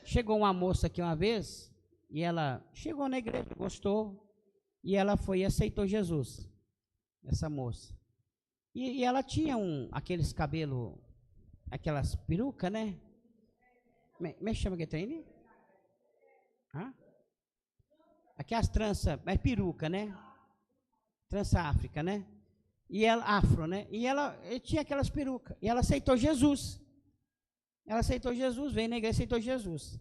Chegou uma moça aqui uma vez e ela chegou na igreja, gostou e ela foi e aceitou Jesus. Essa moça. E ela tinha aqueles cabelos, aquelas perucas, né? Me chama que tem ali? Hã? Aquelas tranças, mas peruca, né? Trança África, né? E ela, afro, né? E ela tinha aquelas perucas. E ela aceitou Jesus. Ela aceitou Jesus, veio na igreja, aceitou Jesus.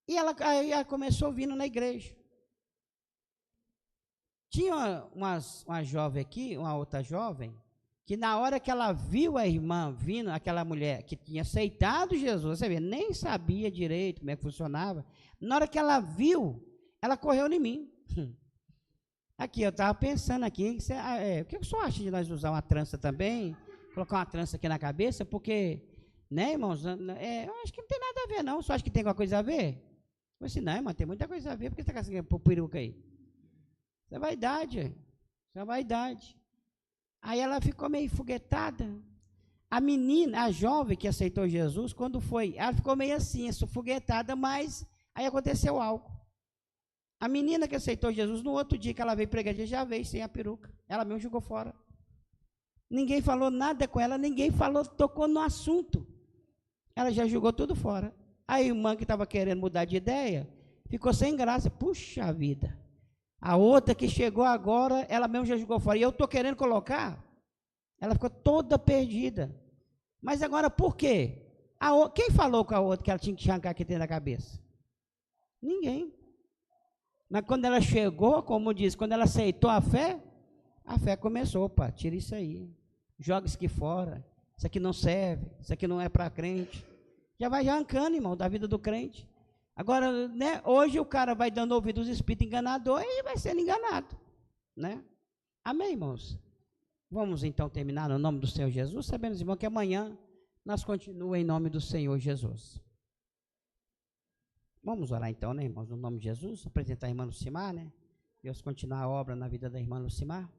E aí ela começou vindo na igreja. Tinha uma jovem aqui, uma outra jovem, que na hora que ela viu a irmã vindo, aquela mulher que tinha aceitado Jesus, você vê, nem sabia direito como é que funcionava. Na hora que ela viu, ela correu em mim. Aqui, eu estava pensando aqui, o que o senhor acha de nós usar uma trança também? Colocar uma trança aqui na cabeça, porque, né, irmãos, eu acho que não tem nada a ver, não. O senhor acha que tem alguma coisa a ver? Eu falei assim, não, irmão, tem muita coisa a ver, por que você está com essa peruca aí? Isso é vaidade, isso é vaidade. Aí ela ficou meio foguetada. A menina, a jovem que aceitou Jesus, quando foi, ela ficou meio assim, foguetada, mas aí aconteceu algo. A menina que aceitou Jesus, no outro dia que ela veio pregar, já veio sem a peruca. Ela mesmo jogou fora. Ninguém falou nada com ela, ninguém tocou no assunto. Ela já jogou tudo fora. A irmã que estava querendo mudar de ideia, ficou sem graça. Puxa vida. A outra que chegou agora, ela mesmo já jogou fora. E eu estou querendo colocar, ela ficou toda perdida. Mas agora por quê? Quem falou com a outra que ela tinha que arrancar aqui dentro da cabeça? Ninguém. Mas quando ela chegou, como diz, quando ela aceitou a fé começou, opa, tira isso aí, joga isso aqui fora, isso aqui não serve, isso aqui não é para crente. Já vai arrancando, irmão, da vida do crente. Agora, né, hoje o cara vai dando ouvido aos espíritos enganadores e vai sendo enganado, né? Amém, irmãos? Vamos então terminar no nome do Senhor Jesus, sabemos, irmão, que amanhã nós continuamos em nome do Senhor Jesus. Vamos orar então, né, irmãos, no nome de Jesus, apresentar a irmã Lucimar, né? Deus continuar a obra na vida da irmã Lucimar.